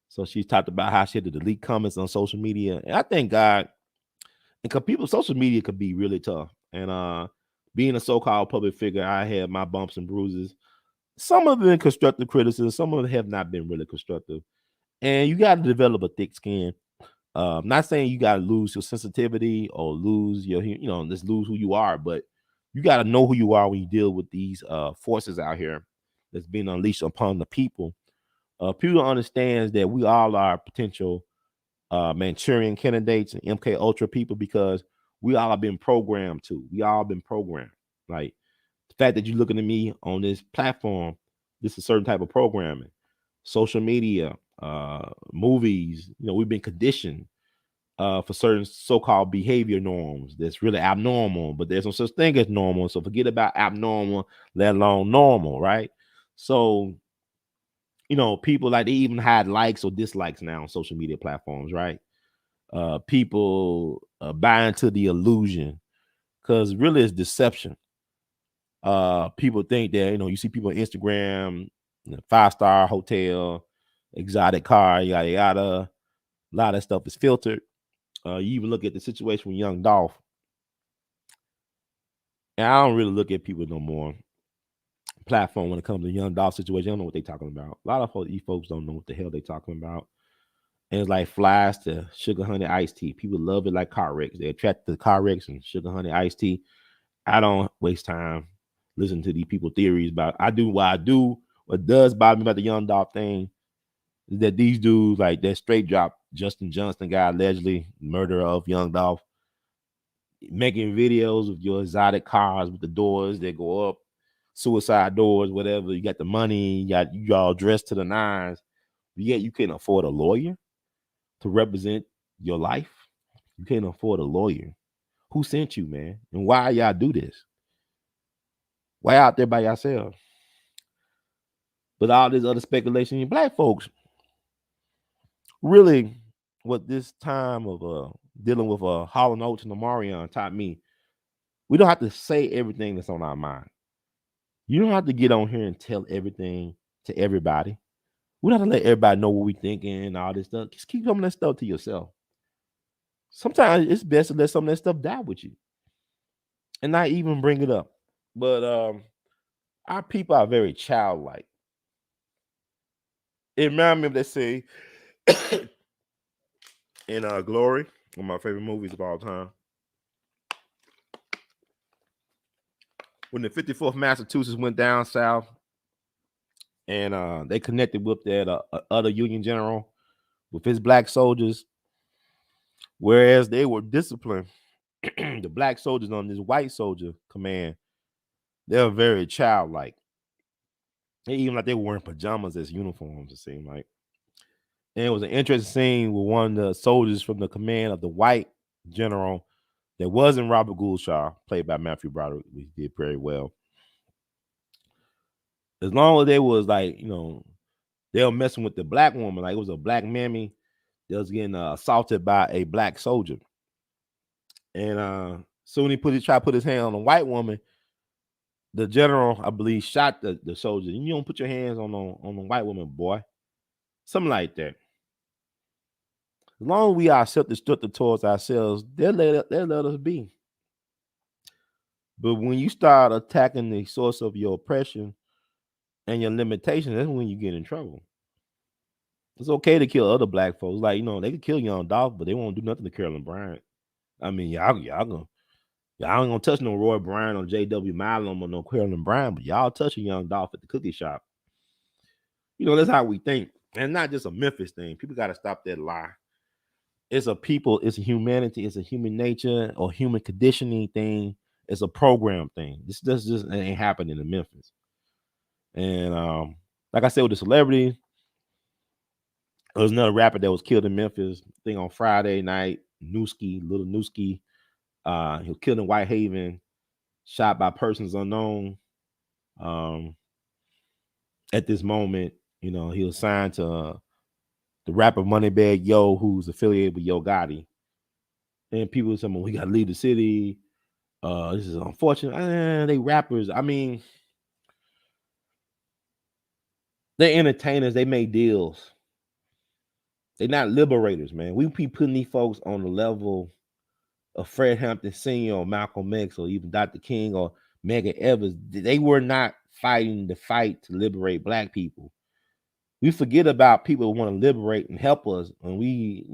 So she talked about how she had to delete comments on social media. And I thank God, and because social media could be really tough. And being a so-called public figure, I had my bumps and bruises. Some of them been constructive criticism, some of them have not been really constructive. And you got to develop a thick skin. Not saying you got to lose your sensitivity or lose your, just lose who you are, but you got to know who you are when you deal with these forces out here that's being unleashed upon the people. People understands that we all are potential Manchurian candidates and MK Ultra people because we all have been programmed to. We all been programmed. Like, the fact that you're looking at me on this platform, this is a certain type of programming. Social media, movies, we've been conditioned for certain so-called behavior norms that's really abnormal, but there's no such thing as normal. So forget about abnormal, let alone normal, right? So, people, like, they even hide likes or dislikes now on social media platforms, right? People buy into the illusion because really it's deception. People think that, you see people on Instagram, 5-star hotel, exotic car, yada yada. A lot of stuff is filtered. You even look at the situation with Young Dolph, and I don't really look at people no more platform when it comes to Young Dolph situation. I don't know what they're talking about. A lot of these folks don't know what the hell they're talking about. And it's like flies to sugar honey iced tea. People love it like car wrecks. They attract to car wrecks and sugar honey iced tea. I don't waste time listening to these people theories about. I do what I do. What does bother me about the Young Dolph thing is that these dudes, like that straight drop Justin Johnson guy, allegedly murderer of Young Dolph, making videos of your exotic cars with the doors that go up, suicide doors, whatever. You got the money, you all dressed to the nines, yet you can't afford a lawyer to represent your life. You can't afford a lawyer. Who sent you, man? And why y'all do this? Why out there by yourself? But all this other speculation, black folks, really, what this time of dealing with Hall and Oates and Omarion taught me, we don't have to say everything that's on our mind. You don't have to get on here and tell everything to everybody. We don't have to let everybody know what we thinking and all this stuff. Just keep some of that stuff to yourself. Sometimes it's best to let some of that stuff die with you and not even bring it up. But our people are very childlike. It reminds me of, let's say, in Glory, one of my favorite movies of all time. When the 54th Massachusetts went down south and they connected with that other Union general with his black soldiers, whereas they were disciplined, the black soldiers on this white soldier command, they're very childlike. They even like they were wearing pajamas as uniforms, it seemed like. And it was an interesting scene with one of the soldiers from the command of the white general that wasn't Robert Gouldshaw, played by Matthew Broderick, which did very well. As long as they was like, they were messing with the black woman, like it was a black mammy that was getting assaulted by a black soldier. And soon he tried to put his hand on the white woman. The general, I believe, shot the soldier. You don't put your hands on the white woman, boy. Something like that. As long as we are self-destructive towards ourselves, they'll let us be. But when you start attacking the source of your oppression and your limitations, that's when you get in trouble. It's okay to kill other black folks. Like, they could kill Young Dolph, but they won't do nothing to Carolyn Bryant. I mean, y'all ain't gonna touch no Roy Bryant or J.W. Milam or no Carolyn Bryant, but y'all touch a Young Dolph at the cookie shop. That's how we think. And not just a Memphis thing. People got to stop that lie. It's a people, it's a humanity, it's a human nature or human conditioning thing. It's a program thing. This just ain't happening in Memphis. And like I said, with the celebrity, there was another rapper that was killed in Memphis. I think on Friday night, Little Newski. He was killed in Whitehaven, shot by persons unknown. At this moment, he was signed to the rapper Moneybagg Yo, who's affiliated with Yo Gotti. And people were saying, well, we got to leave the city. This is unfortunate. They rappers. I mean, they're entertainers. They make deals. They're not liberators, man. We be putting these folks on the level of Fred Hampton Sr. or Malcolm X or even Dr. King or Medgar Evers. They were not fighting the fight to liberate black people. We forget about people who want to liberate and help us, and we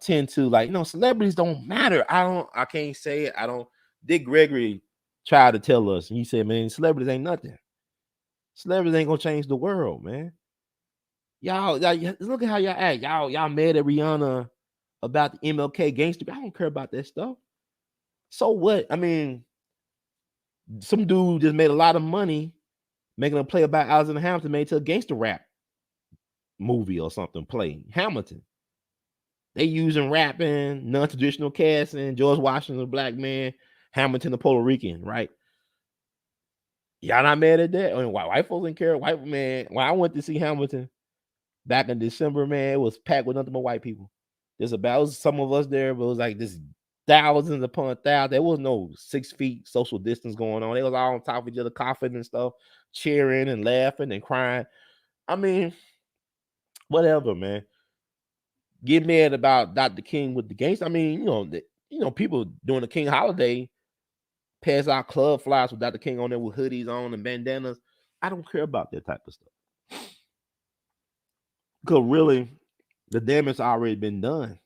tend to celebrities don't matter. I can't say it. I don't. Dick Gregory tried to tell us, and he said, man, celebrities ain't nothing. Celebrities ain't gonna change the world, man. Y'all look at how y'all act. Y'all mad at Rihanna about the MLK gangster. I don't care about that stuff. So what? I mean, some dude just made a lot of money making a play about Alexander Hamilton made to a gangster rap movie or something. Play Hamilton. They using rapping, non-traditional casting. George Washington, a black man. Hamilton, a Puerto Rican, right? Y'all not mad at that? I mean, white folks didn't care. White man. When I went to see Hamilton back in December, man, it was packed with nothing but white people. There's about some of us there, but it was like this thousands upon thousands. There was no 6 feet social distance going on. They was all on top of each other, coughing and stuff, cheering and laughing and crying. I mean, whatever, man. Get mad about Dr. King with the gangster. I mean, people during the King holiday pass out club flyers with Dr. King on there with hoodies on and bandanas. I don't care about that type of stuff. Because really, the damage already been done.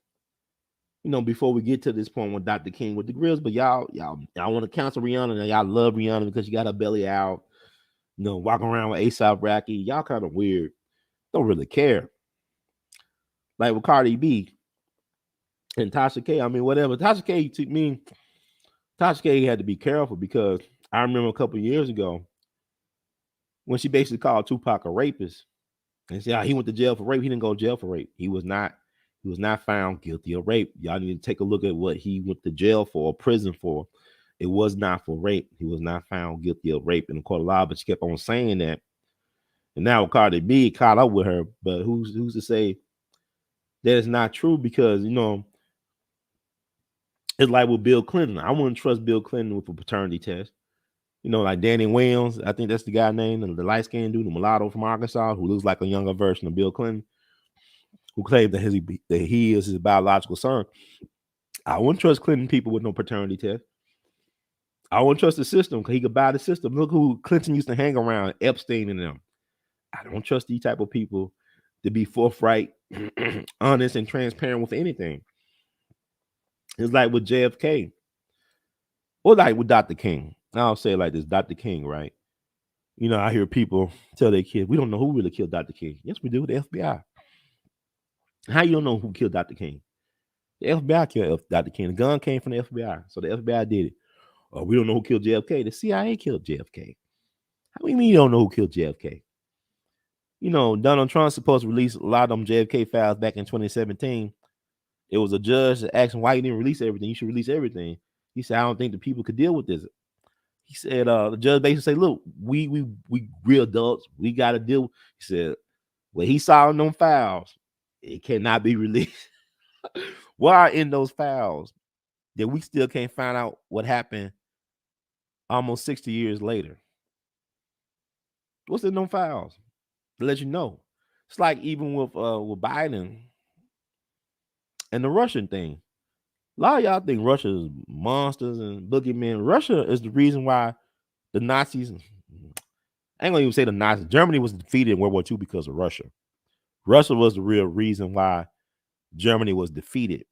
Before we get to this point with Dr. King with the grills, but y'all want to cancel Rihanna and y'all love Rihanna because she got her belly out, walking around with A$AP Rocky. Y'all kind of weird. Don't really care. Like with Cardi B and Tasha K. I mean, whatever. Tasha K had to be careful because I remember a couple of years ago when she basically called Tupac a rapist and said, he went to jail for rape. He didn't go to jail for rape. He was not found guilty of rape. Y'all need to take a look at what he went to jail for or prison for. It was not for rape. He was not found guilty of rape in the court of law, but she kept on saying that. And now Cardi B caught up with her, but who's to say that it's not true? Because it's like with Bill Clinton. I wouldn't trust Bill Clinton with a paternity test. Like Danny Williams, I think that's the guy named the light-skinned dude, the mulatto from Arkansas, who looks like a younger version of Bill Clinton. who claimed that he is his biological son. I wouldn't trust Clinton people with no paternity test. I wouldn't trust the system because he could buy the system. Look who Clinton used to hang around, Epstein and them. I don't trust these type of people to be forthright, honest, and transparent with anything. It's like with JFK or like with Dr. King. I'll say it like this: Dr. King, right? You know, I hear people tell their kids, "We don't know who really killed Dr. King." Yes, we do. The FBI. How you don't know who killed Dr. King? The FBI killed Dr. King. The gun came from the FBI, so the FBI did it. Oh, we don't know who killed JFK. The CIA killed JFK. How do you mean you don't know who killed JFK? You know, Donald Trump's supposed to release a lot of them JFK files back in 2017. It was a judge that asked him why he didn't release everything. You should release everything. He said, I don't think the people could deal with this. He said, the judge basically said, look, we real adults. We got to deal. He said, what he saw in them files, it cannot be released. What are in those files that we still can't find out what happened almost 60 years later? What's in them files? To let you know. It's like even with Biden and the Russian thing. A lot of y'all think Russia is monsters and boogeymen. Russia is the reason why the Nazis, I ain't gonna even say the Nazis, Germany was defeated in World War II because of Russia. Russia was the real reason why Germany was defeated.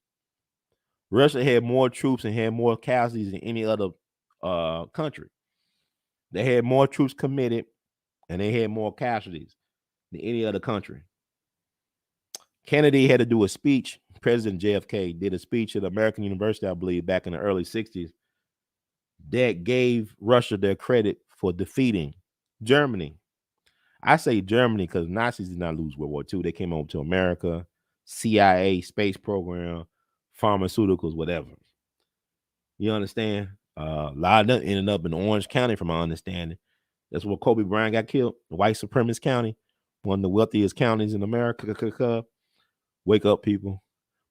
Russia had more troops and had more casualties than any other country. They had more troops committed and they had more casualties than any other country. Kennedy had to do a speech. President JFK did a speech at American University, I believe, back in the early 60s that gave Russia their credit for defeating Germany. I say Germany because Nazis did not lose World War II. They came over to America, CIA, space program, pharmaceuticals, whatever. You understand? A lot of them ended up in Orange County, from my understanding. That's where Kobe Bryant got killed, white supremacist county, one of the wealthiest counties in America. Wake up, people.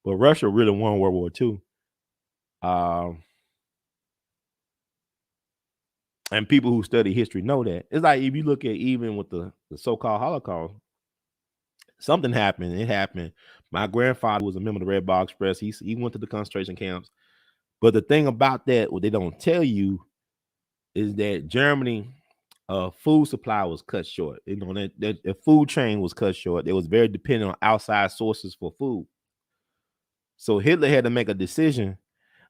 But Russia really won World War II. And people who study history know that. It's like if you look at even with the so-called Holocaust, something happened. It happened. My grandfather was a member of the Red Ball Express. He went to the concentration camps. But the thing about that, what they don't tell you, is that Germany food supply was cut short. You know, that the food chain was cut short. They was very dependent on outside sources for food. So Hitler had to make a decision,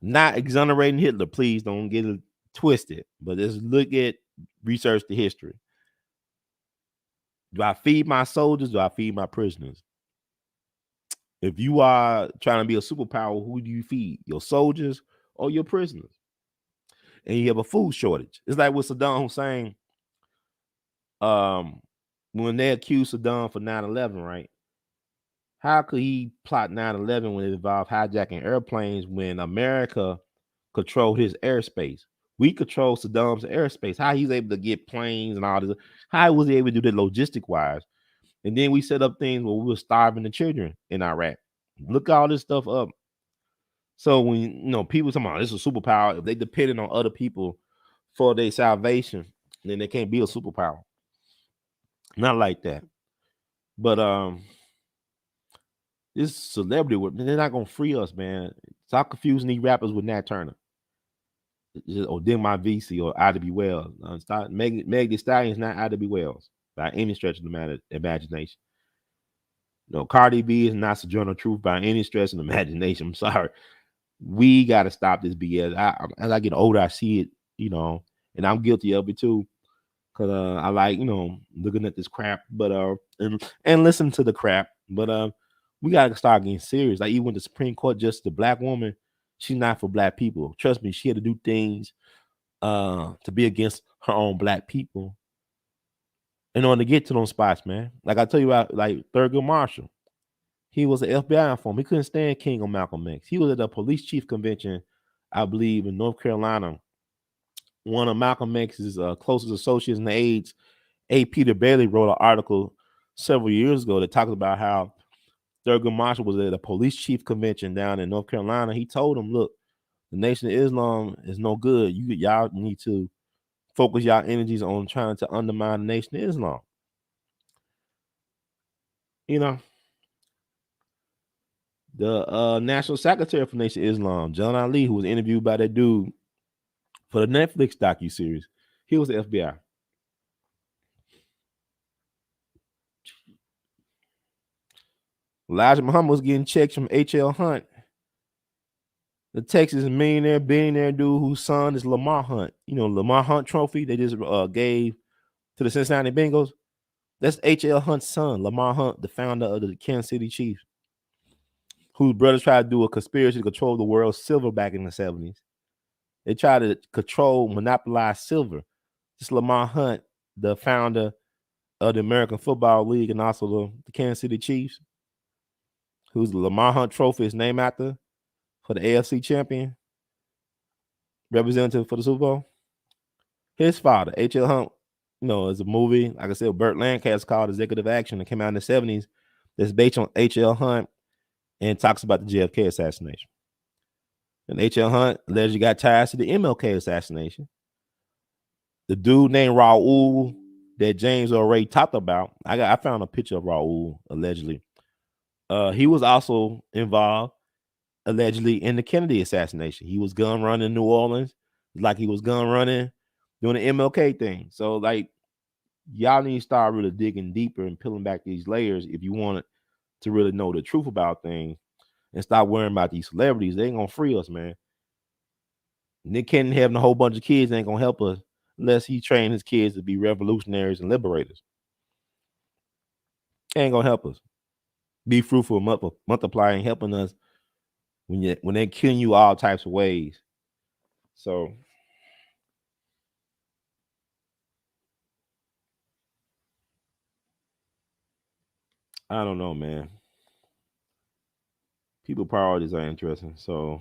not exonerating Hitler. Please don't get it twisted. But let's look at research the history. Do I feed my soldiers? Do I feed my prisoners? If you are trying to be a superpower, who do you feed? Your soldiers or your prisoners? And you have a food shortage. It's like with Saddam Hussein. When they accused Saddam for 9/11, right? How could he plot 9/11 when it involved hijacking airplanes when America controlled his airspace? We control Saddam's airspace. How he's able to get planes and all this? How was he able to do that logistic wise? And then we set up things where we were starving the children in Iraq. Look all this stuff up. So when people talking about this is a superpower, if they depended on other people for their salvation, then they can't be a superpower. Not like that. But this celebrity work, they're not gonna free us, man. Stop confusing these rappers with Nat Turner. Or Dim My VC or IW Wells. Stop Meg Thee Stallion's not IW Wells by any stretch of the imagination. No, Cardi B is not Sojourner Truth by any stretch of the imagination. I'm sorry. We got to stop this BS. As I get older, I see it, and I'm guilty of it too. Cause I like, looking at this crap, but and listen to the crap. But we gotta start getting serious. Like even with the Supreme Court, just the black woman, she's not for black people. Trust me, she had to do things to be against her own black people in order to get to those spots, man. Like I tell you about, like Thurgood Marshall. He was an FBI informant. He couldn't stand King or Malcolm X. He was at a police chief convention, I believe, in North Carolina. One of Malcolm X's closest associates in the AIDS, A. Peter Bailey, wrote an article several years ago that talked about how Thurgood Marshall was at a police chief convention down in North Carolina. He told him, look, the Nation of Islam is no good. Y'all need to focus y'all energies on trying to undermine the Nation of Islam. The National Secretary for Nation of Islam, John Ali, who was interviewed by that dude for the Netflix docu-series, he was the FBI. Elijah Muhammad was getting checks from H.L. Hunt, the Texas millionaire, billionaire dude whose son is Lamar Hunt. You know, Lamar Hunt Trophy they just gave to the Cincinnati Bengals. That's H.L. Hunt's son, Lamar Hunt, the founder of the Kansas City Chiefs, whose brothers tried to do a conspiracy to control the world's silver back in the 70s. They tried to control, monopolize silver. This Lamar Hunt, the founder of the American Football League and also the Kansas City Chiefs, who's the Lamar Hunt Trophy is named after for the AFC champion, representative for the Super Bowl. His father, H.L. Hunt, you know, is a movie, like I said, Burt Lancaster called Executive Action that came out in the 70s that's based on H.L. Hunt and talks about the JFK assassination. And H.L. Hunt allegedly got ties to the MLK assassination. The dude named Raul that James already talked about, I found a picture of Raul allegedly. He was also involved allegedly in the Kennedy assassination. He was gun running in New Orleans, like he was gun running doing the MLK thing. So like y'all need to start really digging deeper and peeling back these layers if you want to really know the truth about things and stop worrying about these celebrities. They ain't gonna free us, man. Nick Cannon having a whole bunch of kids ain't gonna help us unless he train his kids to be revolutionaries and liberators. Ain't gonna help us. Be fruitful, multiplying, helping us when they're killing you all types of ways. So I don't know, man. People priorities are interesting. So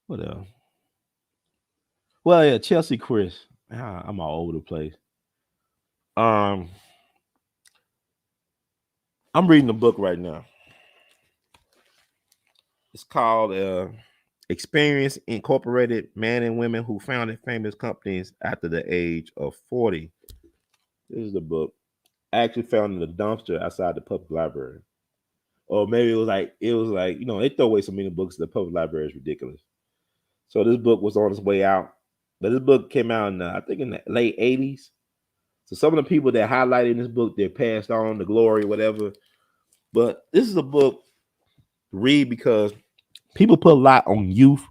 what else? Well, yeah, Cheslie Kryst. I'm all over the place. Um, I'm reading a book right now. It's called Experience Incorporated: Men and Women Who Founded Famous Companies After the Age of 40. This is the book. I actually found in the dumpster outside the public library. Or maybe it was like, you know, they throw away so many books the public library is ridiculous. So this book was on its way out. But this book came out in I think in the late 80s. So some of the people that highlighted in this book, they passed on the glory, whatever. But this is a book to read because people put a lot on youth,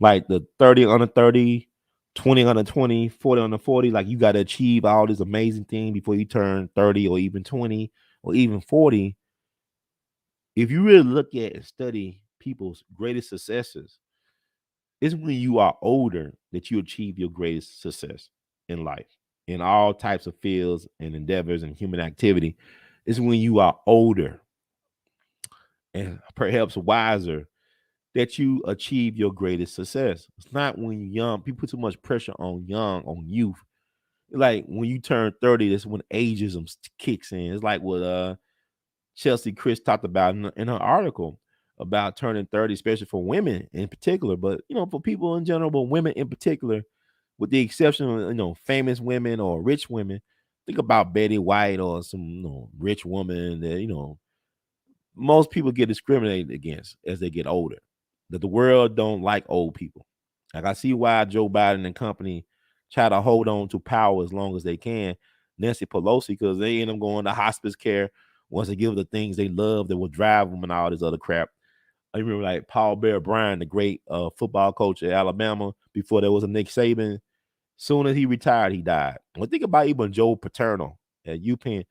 like the 30 under 30, 20 under 20, 40 under 40. Like you got to achieve all this amazing thing before you turn 30 or even 20 or even 40. If you really look at and study people's greatest successes, it's when you are older that you achieve your greatest success in life, in all types of fields and endeavors and human activity. It's when you are older and perhaps wiser that you achieve your greatest success. It's not when you're young. People put too much pressure on youth. Like when you turn 30, that's when ageism kicks in. It's like what Cheslie Kryst talked about in her article about turning 30, especially for women in particular, but you know, for people in general, but women in particular, with the exception of famous women or rich women. Think about Betty White or some rich woman that most people get discriminated against as they get older. That the world don't like old people. Like I see why Joe Biden and company try to hold on to power as long as they can. Nancy Pelosi, because they end up going to hospice care once they give the things they love that will drive them and all this other crap. I remember like Paul Bear Bryant, the great football coach at Alabama, before there was a Nick Saban. Soon as he retired, he died. Well, think about even Joe Paterno at UPenn.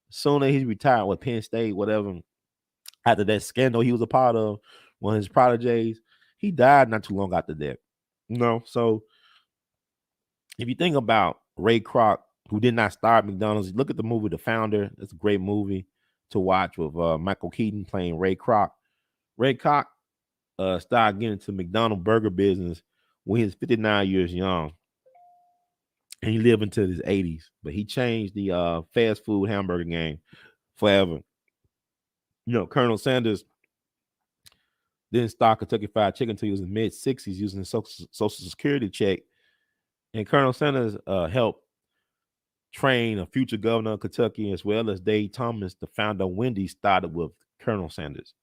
Soon as he retired with Penn State, whatever, after that scandal he was a part of, one of his protégés, he died not too long after that. So if you think about Ray Kroc, who did not start McDonald's, look at the movie The Founder. It's a great movie to watch with Michael Keaton playing Ray Kroc. Ray Kroc started getting into McDonald's burger business when he was 59 years young. And he lived until his 80s. But he changed the fast food hamburger game forever. Colonel Sanders didn't start Kentucky Fried Chicken until he was in the mid-60s using a social security check. And Colonel Sanders helped train a future governor of Kentucky, as well as Dave Thomas, the founder of Wendy's, started with Colonel Sanders.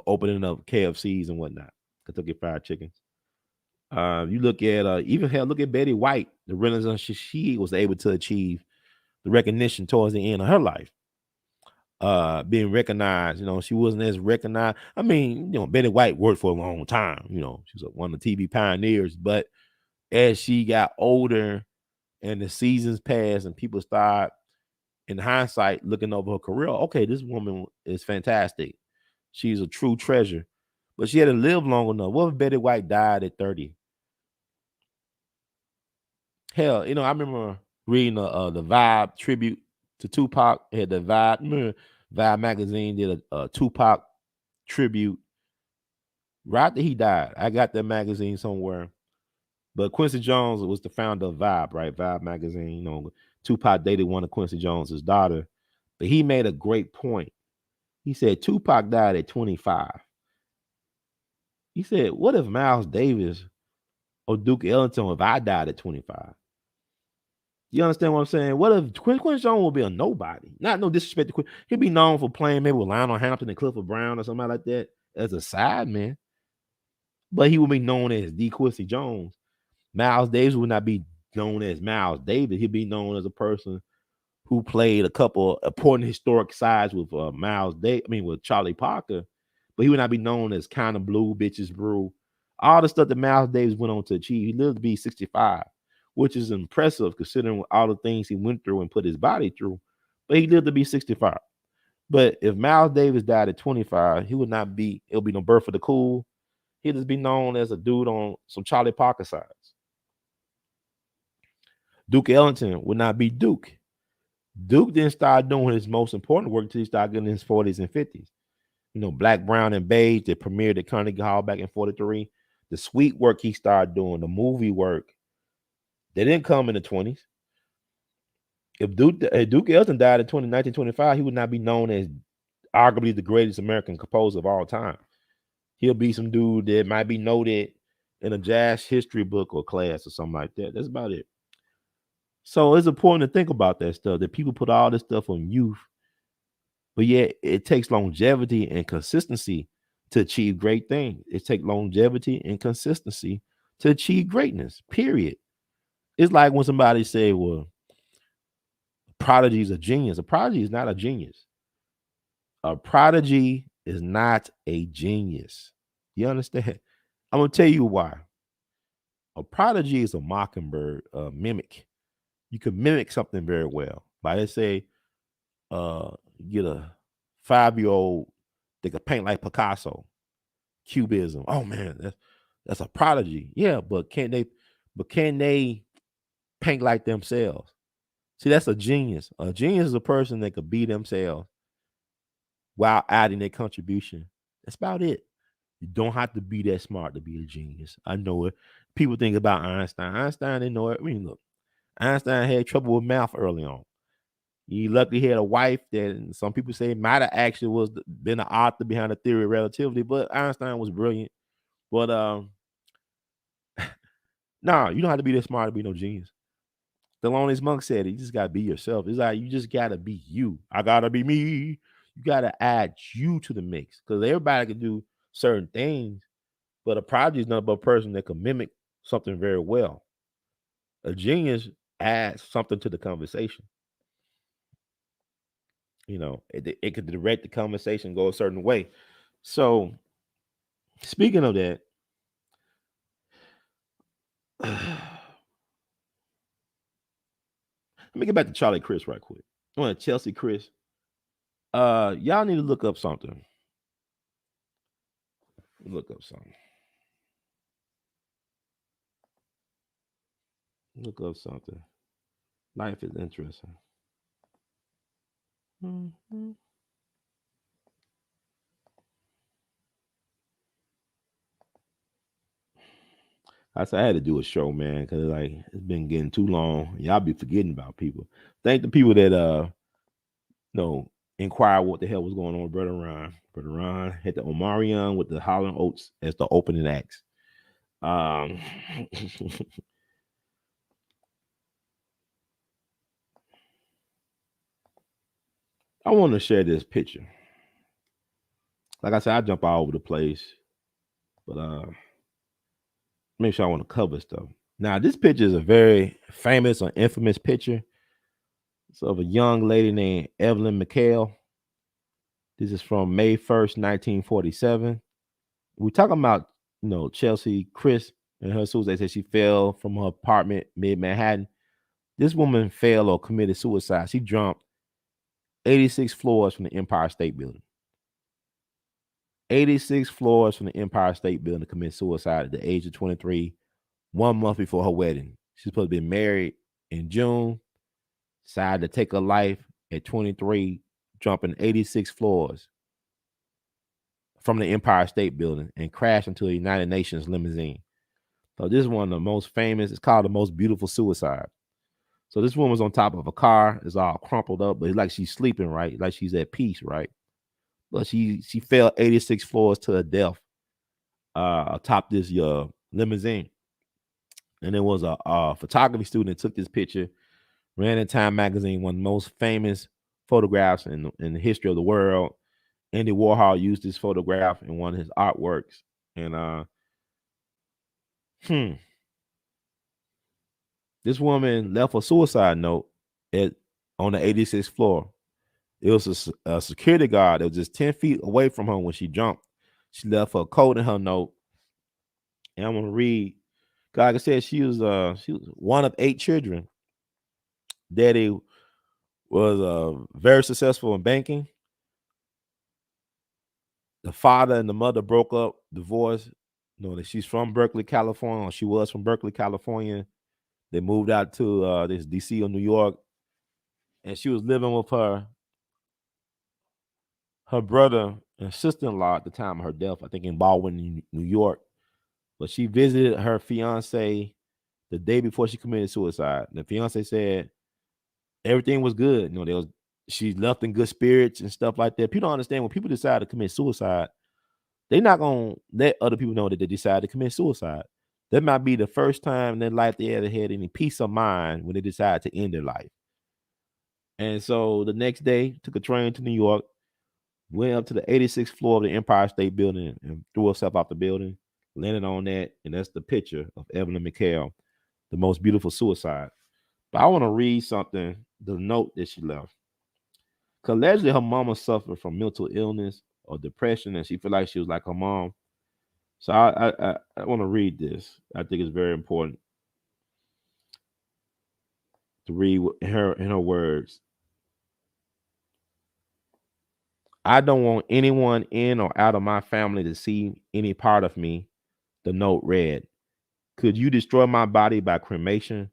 opening up KFCs and whatnot, Kentucky Fried Chickens. You look at even hell, look at Betty White, the renaissance she was able to achieve, the recognition towards the end of her life. Being recognized, she wasn't as recognized. I mean, Betty White worked for a long time. She was one of the TV pioneers. But as she got older and the seasons passed and people start, in hindsight, looking over her career, okay, this woman is fantastic. She's a true treasure. But she had to live long enough. What if Betty White died at 30? Hell, I remember reading the Vibe tribute to Tupac. It had the Vibe. Remember, Vibe magazine did a Tupac tribute right after he died. I got that magazine somewhere. But Quincy Jones was the founder of Vibe, right? Vibe magazine. Tupac dated one of Quincy Jones's daughter. But he made a great point. He said Tupac died at 25. He said, what if Miles Davis or Duke Ellington if I died at 25? You understand what I'm saying? What if Quincy Jones will be a nobody? Not no disrespect to Quincy. He'll be known for playing maybe with Lionel Hampton and Clifford Brown or somebody like that as a side man. But he will be known as D. Quincy Jones. Miles Davis would not be known as Miles Davis. He'd be known as a person who played a couple important historic sides with Miles Davis. I mean, with Charlie Parker. But he would not be known as Kind of Blue, Bitches Brew. All the stuff that Miles Davis went on to achieve. He lived to be 65, which is impressive considering all the things he went through and put his body through. But he lived to be 65. But if Miles Davis died at 25, he would not be, it'll be no birth for the cool. He'd just be known as a dude on some Charlie Parker sides. Duke Ellington would not be Duke. Duke didn't start doing his most important work until he started getting in his 40s and 50s. Black, Brown, and Beige that premiered at Carnegie Hall back in 43. The sweet work he started doing, the movie work, they didn't come in the 20s. If Duke Ellington died in 1925, he would not be known as arguably the greatest American composer of all time. He'll be some dude that might be noted in a jazz history book or class or something like that. That's about it. So it's important to think about that stuff, that people put all this stuff on youth, but yet it takes longevity and consistency to achieve great things. It takes longevity and consistency to achieve greatness, period. It's like when somebody say, well, prodigy is a genius. A prodigy is not a genius. A prodigy is not a genius. You understand? I'm going to tell you why. A prodigy is a mockingbird, a mimic. You can mimic something very well. By let's say, get a 5-year-old that could paint like Picasso, Cubism. Oh man, that's a prodigy. Yeah, but can they paint like themselves? See, that's a genius. A genius is a person that could be themselves while adding their contribution. That's about it. You don't have to be that smart to be a genius. I know it. People think about Einstein. Einstein didn't know it. I mean, look, Einstein had trouble with math early on. He luckily had a wife that some people say might have actually been the author behind the theory of relativity, but Einstein was brilliant. But nah, you don't have to be that smart to be no genius. Thelonious Monk said it. You just gotta be yourself. It's like you just gotta be you. I gotta be me. You gotta add you to the mix because everybody can do certain things, but a prodigy is not about a person that can mimic something very well. A genius adds something to the conversation. It could direct the conversation, go a certain way. So, speaking of that, let me get back to Charlie Kryst right quick. I want Cheslie Kryst. Y'all need to look up something. Look up something. Look up something. Life is interesting. Mm-hmm. I said I had to do a show, man, because it's been getting too long. Y'all be forgetting about people. Thank the people that inquire what the hell was going on with Brother Ron. Brother Ron had the Omarion with the Holland Oats as the opening acts. I want to share this picture. Like I said, I jump all over the place, but make sure I want to cover stuff. Now, this picture is a very famous or infamous picture. It's of a young lady named Evelyn McHale. This is from May 1st, 1947. We're talking about, Cheslie Kryst and her suicide. They said she fell from her apartment mid Manhattan. This woman fell or committed suicide. She jumped 86 floors from the Empire State Building. 86 floors from the Empire State Building to commit suicide at the age of 23, 1 month before her wedding. She's supposed to be married in June, decided to take her life at 23, jumping 86 floors from the Empire State Building and crashed into a United Nations limousine. So this is one of the most famous. It's called the most beautiful suicide. So this woman was on top of a car. It's all crumpled up, but it's like she's sleeping, right? Like she's at peace, right? But she fell 86 floors to her death atop this limousine. And there was a photography student that took this picture, ran in Time magazine, one of the most famous photographs in the history of the world. Andy Warhol used this photograph in one of his artworks. And this woman left a suicide note on the 86th floor. It was a security guard that was just 10 feet away from her when she jumped. She left a code in her note. And I'm gonna read. Like I said, she was one of 8 children. Daddy was very successful in banking. The father and the mother broke up, divorced. That she's from Berkeley, California. Or she was from Berkeley, California. They moved out to this DC or New York, and she was living with her brother and sister-in-law at the time of her death. I think in Baldwin, New York. But she visited her fiance the day before she committed suicide. The fiance said everything was good. She left in good spirits and stuff like that. People don't understand when people decide to commit suicide, they're not gonna let other people know that they decided to commit suicide. That might be the first time in their life they ever had any peace of mind when they decided to end their life. And so the next day, took a train to New York, went up to the 86th floor of the Empire State Building and threw herself off the building, landed on that, and that's the picture of Evelyn McHale, the most beautiful suicide. But I want to read something, the note that she left. Because allegedly her mama suffered from mental illness or depression, and she felt like she was like her mom. So I want to read this. I think it's very important to read in her words. I don't want anyone in or out of my family to see any part of me. The note read, could you destroy my body by cremation?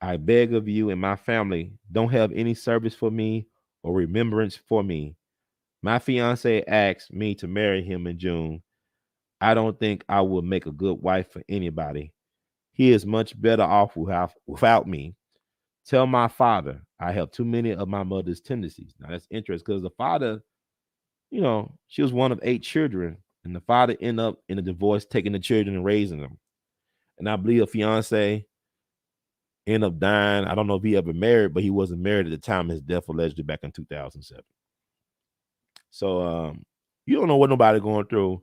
I beg of you and my family, don't have any service for me or remembrance for me. My fiance asked me to marry him in June. I don't think I will make a good wife for anybody. He is much better off without me. Tell my father I have too many of my mother's tendencies. Now that's interesting because the father, she was one of 8 children, and the father ended up in a divorce, taking the children and raising them. And I believe a fiance ended up dying. I don't know if he ever married, but he wasn't married at the time of his death, allegedly back in 2007. So you don't know what nobody going through.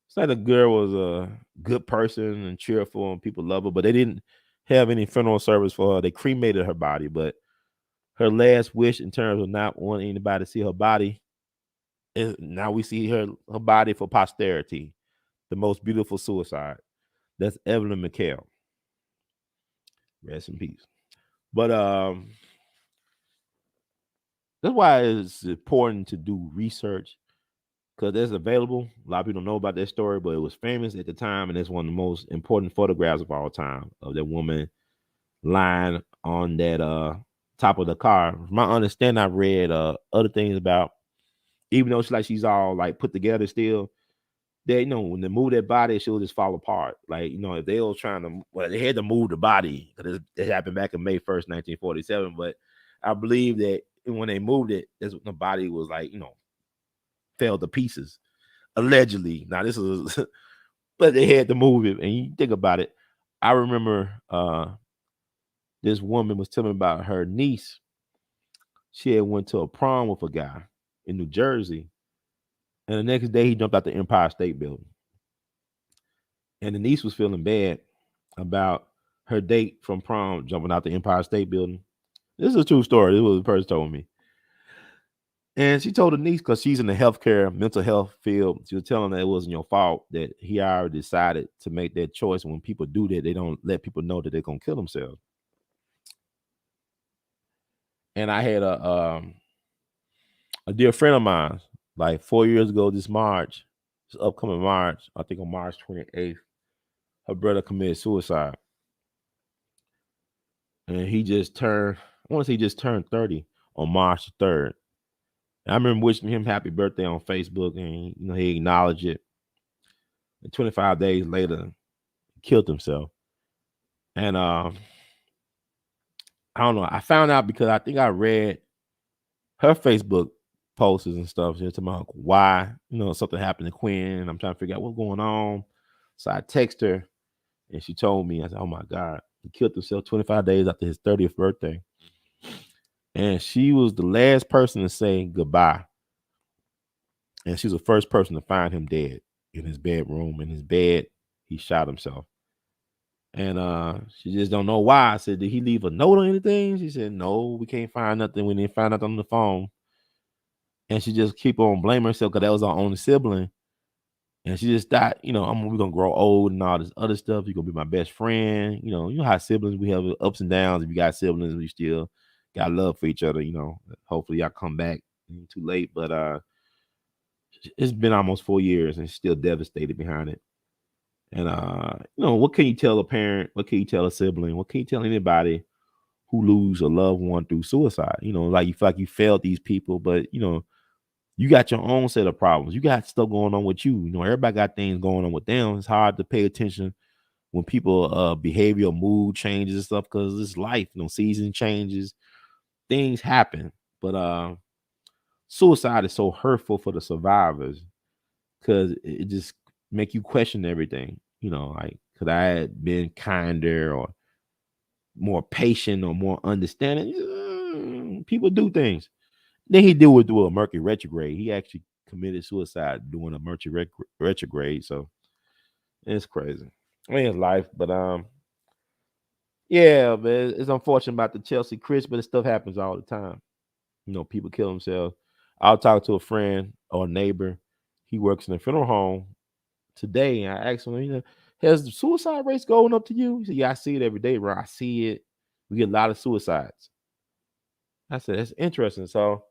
It's like the girl was a good person and cheerful and people love her, but they didn't have any funeral service for her. They cremated her body, but her last wish in terms of not wanting anybody to see her body is now we see her body for posterity. The most beautiful suicide. That's Evelyn McHale. Rest in peace. But that's why it's important to do research because it's available. A lot of people don't know about that story, but it was famous at the time, and it's one of the most important photographs of all time of that woman lying on that top of the car. From my understanding, I've read other things about, even though she's all like put together still, they when they move their body, she'll just fall apart. Like, if they were trying to, well, they had to move the body because it happened back in May 1st, 1947. But I believe that when they moved it, that's when the body was like, fell to pieces. Allegedly. Now this is but they had to move it. And you think about it. I remember this woman was telling me about her niece. She had went to a prom with a guy in New Jersey. And the next day he jumped out the Empire State Building. And the niece was feeling bad about her date from prom jumping out the Empire State Building. This is a true story. This was the person told me. And she told the niece, because she's in the healthcare, mental health field, she was telling her it wasn't your fault, that he already decided to make that choice. When people do that, they don't let people know that they're going to kill themselves. And I had a dear friend of mine, like 4 years ago this March, this upcoming March, I think on March 28th, her brother committed suicide. And he just turned, I want to say he just turned 30 on March 3rd. And I remember wishing him happy birthday on Facebook, and he acknowledged it. And 25 days later, he killed himself. And I don't know. I found out because I think I read her Facebook posts and stuff. She was talking about why, something happened to Quinn. I'm trying to figure out what's going on. So I text her, and she told me, I said, oh my God, he killed himself 25 days after his 30th birthday. And she was the last person to say goodbye. And she was the first person to find him dead in his bedroom. In his bed, he shot himself. And she just don't know why. I said, did he leave a note or anything? She said, no, we can't find nothing. We didn't find nothing on the phone. And she just keep on blaming herself because that was our only sibling. And she just thought, we're going to grow old and all this other stuff. You're going to be my best friend. You know how siblings, we have ups and downs. If you got siblings, we still got love for each other. Hopefully y'all come back. Too late, but it's been almost 4 years and still devastated behind it. And what can you tell a parent? What can you tell a sibling? What can you tell anybody who lose a loved one through suicide? Like you feel like you failed these people, but you got your own set of problems. You got stuff going on with you. Everybody got things going on with them. It's hard to pay attention when people behavior, mood changes and stuff, because it's life. Season changes, things happen. But suicide is so hurtful for the survivors because it just make you question everything. Like, could I have been kinder or more patient or more understanding? People do things. Then he did it through a Mercury retrograde. He actually committed suicide doing a Mercury retrograde. So it's crazy. I mean, it's life, but yeah, man, it's unfortunate about the Cheslie Kryst, but this stuff happens all the time. People kill themselves. I'll talk to a friend or a neighbor. He works in a funeral home today, and I asked him, has the suicide rates going up to you? He said, yeah, I see it every day, bro. I see it. We get a lot of suicides. I said, that's interesting. So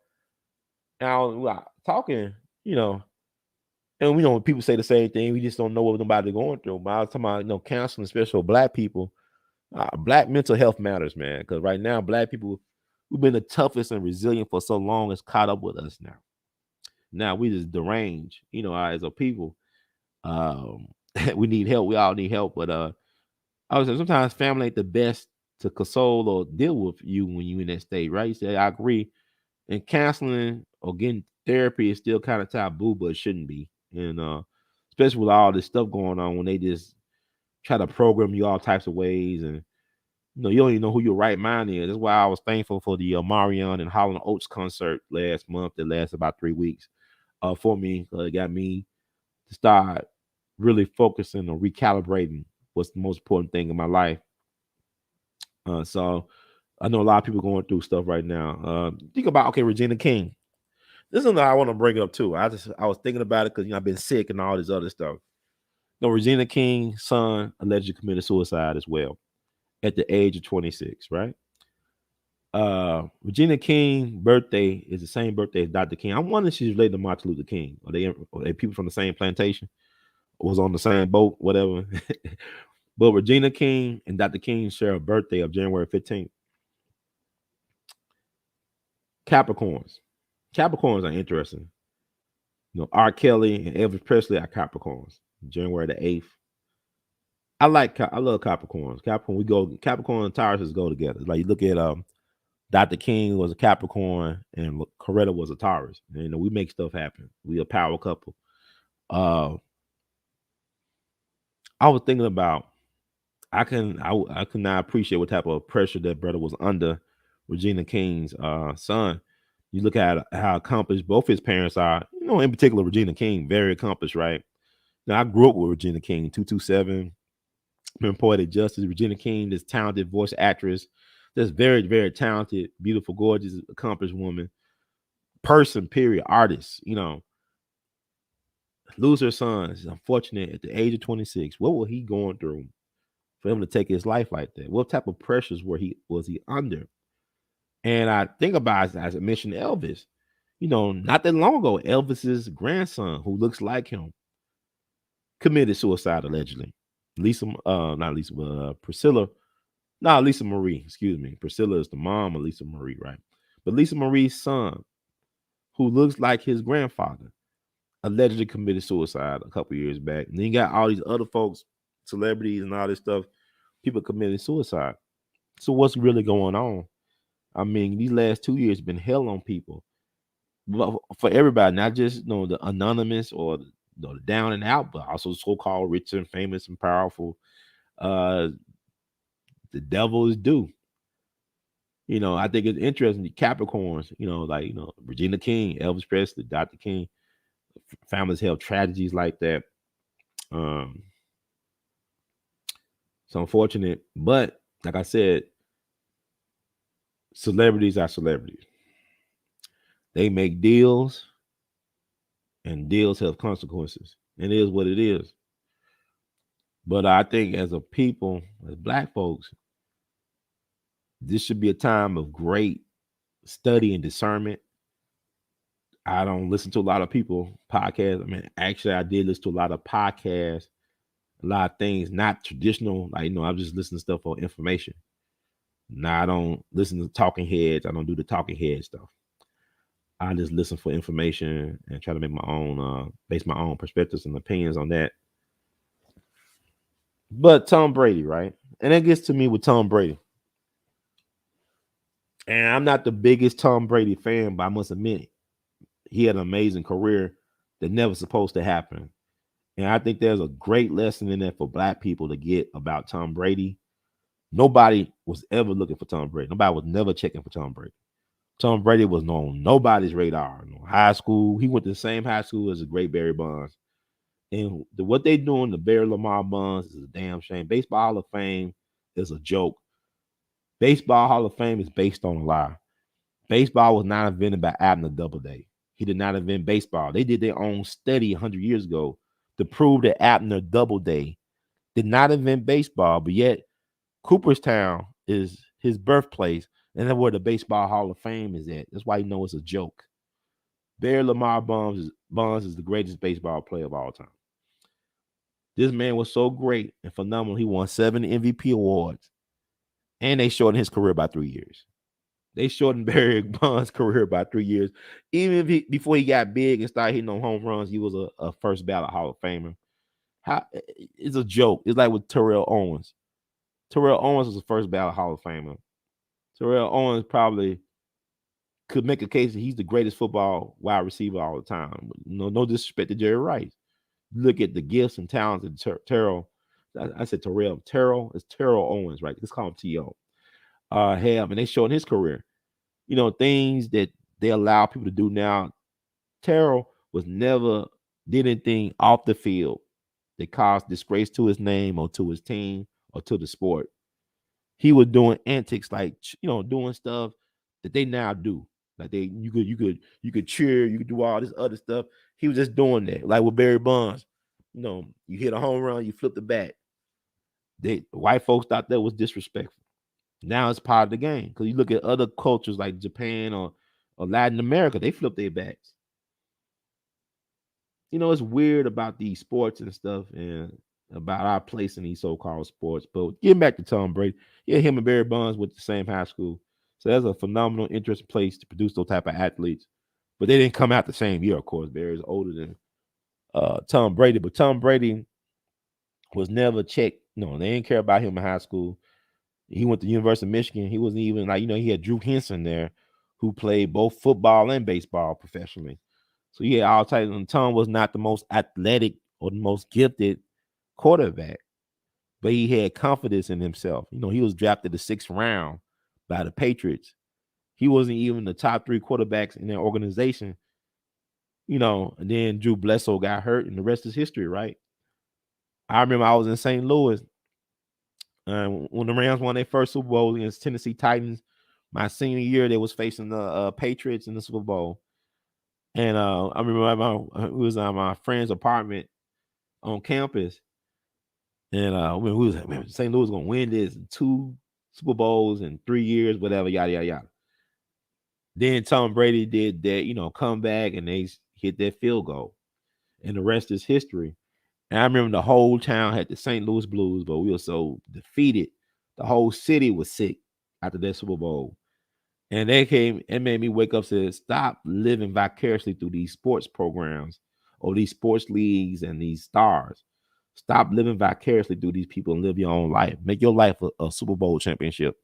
now we are talking, and we know people say the same thing. We just don't know what nobody's going through. But I was talking about, counseling, especially Black people. Black mental health matters, man. Because right now, Black people, we've been the toughest and resilient for so long. It's caught up with us now. Now we just deranged, as a people. We need help. We all need help. But I was saying sometimes family ain't the best to console or deal with you when you in that state, right? You say, I agree. And counseling or getting therapy is still kind of taboo, but it shouldn't be. And especially with all this stuff going on, when they just try to program you all types of ways, and you don't even know who your right mind is. That's why I was thankful for the Omarion and Holland Oates concert last month that lasted about 3 weeks for me. It got me to start really focusing on recalibrating what's the most important thing in my life. So I know a lot of people going through stuff right now. Think about, Regina King. This is something I want to bring up too. I was thinking about it because I've been sick and all this other stuff. Regina King's son allegedly committed suicide as well at the age of 26, right? Regina King's birthday is the same birthday as Dr. King. I'm wondering if she's related to Martin Luther King. Are they people from the same plantation? Or was on the same boat, whatever. But Regina King and Dr. King share a birthday of January 15th. Capricorns. Capricorns are interesting. R. Kelly and Elvis Presley are Capricorns. January the 8th. I love Capricorns. Capricorn and Taurus go together. Like you look at Dr. King was a Capricorn and Coretta was a Taurus. And, we make stuff happen. We a power couple. I was thinking about I could not appreciate what type of pressure that brother was under, Regina King's son, You look at how accomplished both his parents are. In particular, Regina King, very accomplished, right? Now, I grew up with Regina King, 227, been poetic justice. Regina King, this talented voice actress, this very, very talented, beautiful, gorgeous, accomplished woman, person, period, artist, lose her son. Is unfortunate at the age of 26. What was he going through for him to take his life like that? What type of pressures was he under? And I think about, as I mentioned, Elvis. Not that long ago, Elvis's grandson, who looks like him, committed suicide allegedly. Not Lisa, Priscilla. No, Lisa Marie. Excuse me. Priscilla is the mom of Lisa Marie, right? But Lisa Marie's son, who looks like his grandfather, allegedly committed suicide a couple years back. And then you got all these other folks, celebrities, and all this stuff, people committing suicide. So what's really going on? I mean, these last 2 years have been hell on people, for everybody, not just the anonymous or the down and out, but also so-called rich and famous and powerful. Uh, the devil is due. I think it's interesting. The Capricorns, like Regina King, Elvis Presley, Dr. King, families have tragedies like that. It's unfortunate, but like I said, celebrities are celebrities. They make deals, and deals have consequences. It is what it is. But I think as a people, as Black folks, this should be a time of great study and discernment. I don't listen to a lot of people podcasts. I mean, actually, I did listen to a lot of podcasts, a lot of things, not traditional. Like, I'm just listening to stuff for information. Now, I don't listen to talking heads. I don't do the talking head stuff. I just listen for information and try to make my own, base my own perspectives and opinions on that. But Tom Brady, right? And that gets to me with Tom Brady. And I'm not the biggest Tom Brady fan, but I must admit, he had an amazing career that never supposed to happen. And I think there's a great lesson in there for Black people to get about Tom Brady. Nobody was ever looking for Tom Brady. Nobody was never checking for Tom Brady. Tom Brady was on nobody's radar. High school, he went to the same high school as the great Barry Bonds. And what they doing to Barry Lamar Bonds is a damn shame. Baseball Hall of Fame is a joke. Baseball Hall of Fame is based on a lie. Baseball was not invented by Abner Doubleday. He did not invent baseball. They did their own study 100 years ago to prove that Abner Doubleday did not invent baseball, but yet Cooperstown is his birthplace, and that's where the Baseball Hall of Fame is at. That's why you know it's a joke. Barry Lamar Bonds is the greatest baseball player of all time. This man was so great and phenomenal. He won 7 MVP awards, and they shortened his career by 3 years. They shortened Barry Bonds' career by 3 years. Even if before he got big and started hitting on home runs, he was a first ballot Hall of Famer. It's a joke. It's like with Terrell Owens. Terrell Owens was a first ballot Hall of Famer. Terrell Owens probably could make a case that he's the greatest football wide receiver all the time. No disrespect to Jerry Rice. Look at the gifts and talents of Terrell. I said Terrell. Terrell is Terrell Owens, right? Let's call him T.O. And they showed his career. Things that they allow people to do now. Terrell was never did anything off the field that caused disgrace to his name or to his team or to the sport. He was doing antics like doing stuff that they now do. Like you could cheer, you could do all this other stuff. He was just doing that. Like with Barry Bonds, you hit a home run, you flip the bat. White folks thought that was disrespectful. Now it's part of the game because you look at other cultures like Japan or Latin America, they flip their bats. It's weird about these sports and stuff and about our place in these so-called sports. But getting back to Tom Brady, him and Barry Bonds went to the same high school. So that's a phenomenal, interesting place to produce those type of athletes. But they didn't come out the same year, of course. Barry's older than Tom Brady. But Tom Brady was never checked. No, they didn't care about him in high school. He went to the University of Michigan. He wasn't even like, he had Drew Henson there who played both football and baseball professionally. So all types. And Tom was not the most athletic or the most gifted quarterback, but he had confidence in himself. He was drafted the 6th round by the Patriots. He wasn't even the top 3 quarterbacks in their organization, and then Drew Bledsoe got hurt, and the rest is history, right? I remember I was in St. Louis when the Rams won their first Super Bowl against Tennessee Titans. My senior year, they was facing the Patriots in the Super Bowl. And I remember it was at my friend's apartment on campus. And we was like, man, St. Louis going to win this 2 Super Bowls in 3 years, whatever, yada, yada, yada. Then Tom Brady did that, come back and they hit that field goal. And the rest is history. And I remember the whole town had the St. Louis Blues, but we were so defeated. The whole city was sick after that Super Bowl. And they came and made me wake up and said, stop living vicariously through these sports programs or these sports leagues and these stars. Stop living vicariously through these people and live your own life. Make your life a Super Bowl championship.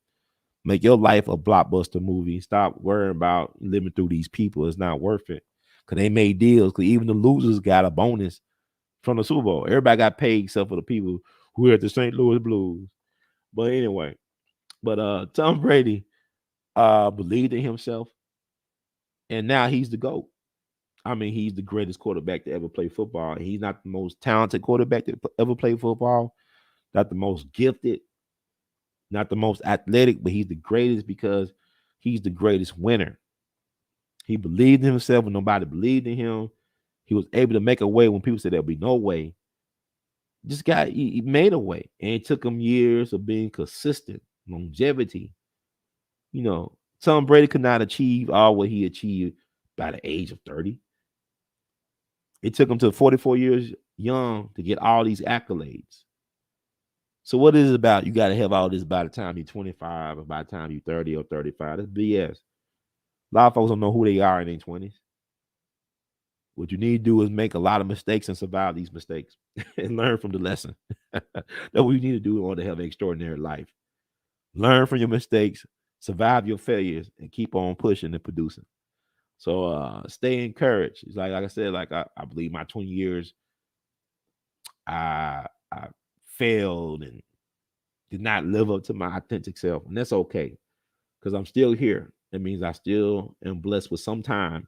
Make your life a blockbuster movie. Stop worrying about living through these people. It's not worth it. Because they made deals. Because even the losers got a bonus from the Super Bowl. Everybody got paid except for the people who are at the St. Louis Blues. But anyway, Tom Brady believed in himself, and now he's the GOAT. I mean, he's the greatest quarterback to ever play football. He's not the most talented quarterback to ever play football, not the most gifted, not the most athletic, but he's the greatest because he's the greatest winner. He believed in himself when nobody believed in him. He was able to make a way when people said there'll be no way. This guy, he made a way, and it took him years of being consistent, longevity. Tom Brady could not achieve all what he achieved by the age of 30. It took him to 44 years young to get all these accolades. So what is it about? You got to have all this by the time you're 25 or by the time you're 30 or 35. That's BS. A lot of folks don't know who they are in their 20s. What you need to do is make a lot of mistakes and survive these mistakes and learn from the lesson. That's what you need to do in order to have an extraordinary life. Learn from your mistakes, survive your failures, and keep on pushing and producing. So stay encouraged. It's like I said, I believe my 20 years, I failed and did not live up to my authentic self. And that's okay. Because I'm still here. That means I still am blessed with some time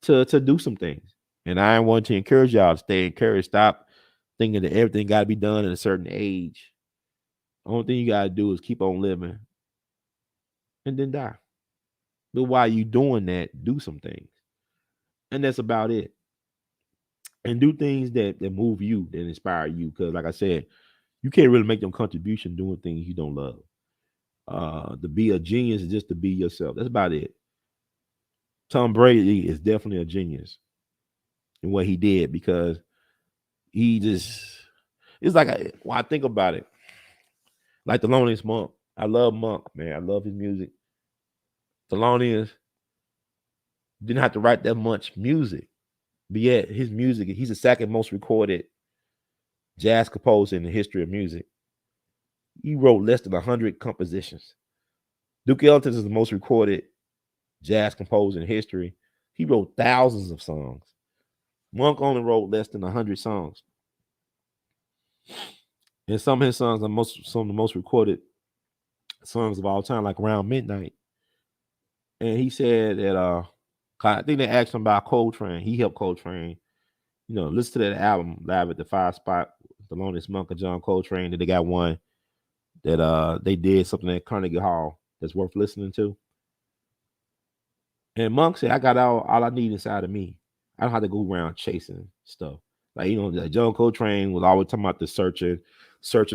to do some things. And I want to encourage y'all to stay encouraged. Stop thinking that everything got to be done at a certain age. The only thing you got to do is keep on living and then die. But while you doing that, do some things. And that's about it. And do things that move you, that inspire you. Because like I said, you can't really make no contribution doing things you don't love. To be a genius is just to be yourself. That's about it. Tom Brady is definitely a genius in what he did because he just, it's like, when I think about it, like Thelonious Monk. I love Monk, man. I love his music. Thelonious didn't have to write that much music, but yet his music, he's the second most recorded jazz composer in the history of music. He wrote less than 100 compositions. Duke Ellington is the most recorded jazz composer in history. He wrote thousands of songs. Monk only wrote less than 100 songs. And some of his songs are some of the most recorded songs of all time, like Around Midnight. And he said that I think they asked him about Coltrane. He helped Coltrane, listen to that album live at the 5 Spot, Thelonious Monk and John Coltrane. That they got one that they did something at Carnegie Hall that's worth listening to. And Monk said, I got all I need inside of me. I don't have to go around chasing stuff. Like, like John Coltrane was always talking about the searching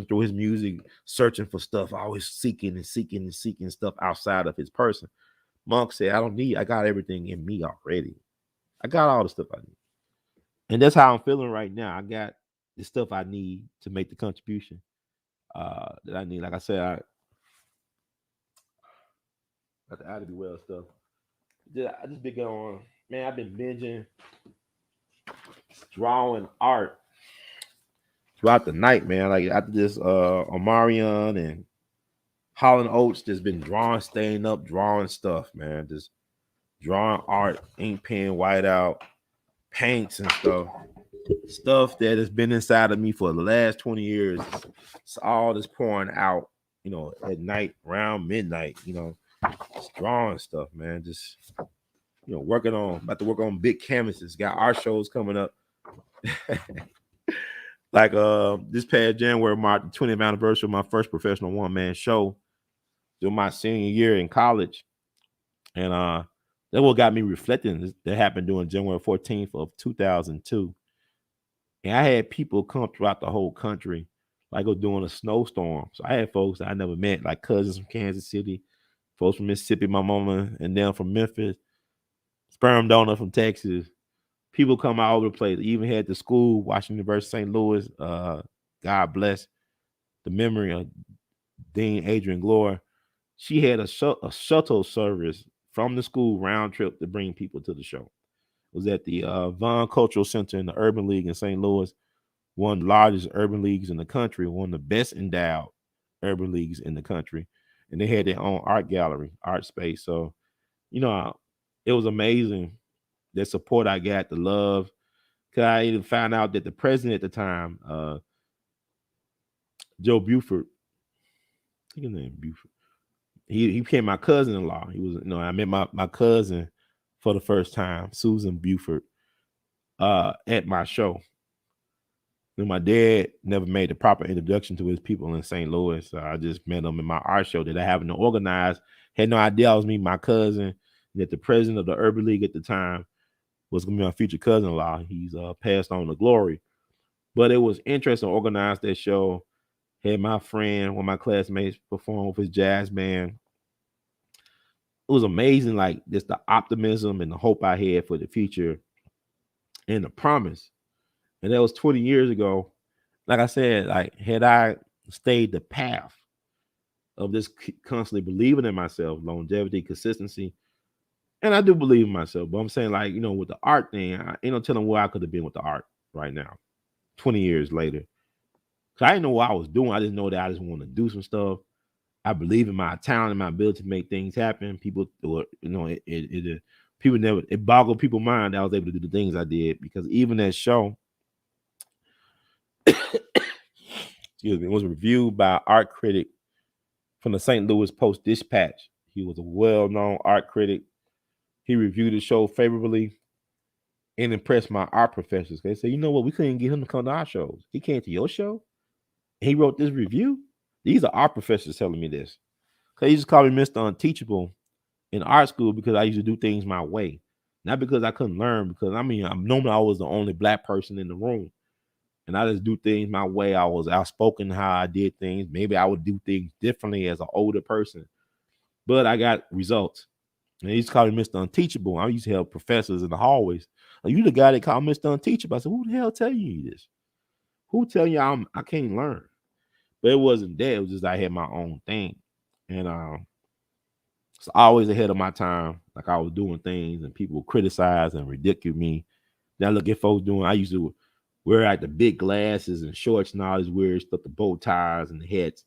through his music, searching for stuff, always seeking stuff outside of his person. Monk said, I got everything in me already. I got all the stuff I need. And that's how I'm feeling right now. I got the stuff I need to make the contribution that I need. Like I said, I got the Out of the Well stuff. I just been going, man, I've been binging, drawing art throughout the night, man. Like after this Omarion and Holland Oates just been drawing, staying up, drawing stuff, man. Just drawing art, ink pen, whiteout, paints and stuff. Stuff that has been inside of me for the last 20 years. It's all just pouring out, at night, around midnight, Just drawing stuff, man. Just working on about to work on big canvases. Got our shows coming up. Like this past January marked the 20th anniversary of my first professional one-man show during my senior year in college. And that what got me reflecting that happened during January 14th of 2002. And I had people come throughout the whole country, like it was doing a snowstorm. So I had folks that I never met, like cousins from Kansas City, folks from Mississippi, my mama, and then from Memphis, sperm donor from Texas. People come all over the place. Even had the school, Washington University, St. Louis. God bless the memory of Dean Adrian Glore. She had a shuttle service from the school round trip to bring people to the show. It was at the Vaughn Cultural Center in the Urban League in St. Louis, one of the largest urban leagues in the country, one of the best endowed urban leagues in the country. And they had their own art gallery, art space. So, it was amazing the support I got, the love. Cause I even found out that the president at the time, Joe Buford, I think his name Buford. He became my cousin-in-law. He was, I met my cousin for the first time, Susan Buford, at my show. And my dad never made the proper introduction to his people in St. Louis. So I just met him in my art show that I happened to organize. Had no idea I was meeting my cousin, that the president of the Urban League at the time was going to be my future cousin-in-law. He's passed on to glory. But it was interesting to organize that show. Had my friend, one of my classmates, perform with his jazz band. It was amazing, like just the optimism and the hope I had for the future and the promise. And that was 20 years ago. Like I said, like had I stayed the path of this constantly believing in myself, longevity, consistency, and I do believe in myself, but I'm saying like, with the art thing, I ain't no telling where I could have been with the art right now, 20 years later. Cause I didn't know what I was doing. I just know that I just want to do some stuff. I believe in my talent and my ability to make things happen. People, people never, it boggled people's mind that I was able to do the things I did, because even that show, excuse me, it was reviewed by an art critic from the St. Louis Post-Dispatch. He was a well-known art critic. He reviewed the show favorably and impressed my art professors. They said, you know what, we couldn't get him to come to our shows. He came to your show. He wrote this review. These are art professors telling me this. He just called me Mr. Unteachable in art school because I used to do things my way. Not because I couldn't learn, because I'm normally I was the only black person in the room. And I just do things my way. I was outspoken how I did things. Maybe I would do things differently as an older person. But I got results. And he's calling me Mr. Unteachable. I used to help professors in the hallways. Are you the guy that called Mr. Unteachable? I said, who the hell tell you this? Who tell you I can't learn? But it wasn't that. It was just I had my own thing. And it's always ahead of my time. Like I was doing things and people criticize and ridicule me. Then I look at folks doing, I used to wear like the big glasses and shorts and all this weird stuff, the bow ties and the hats.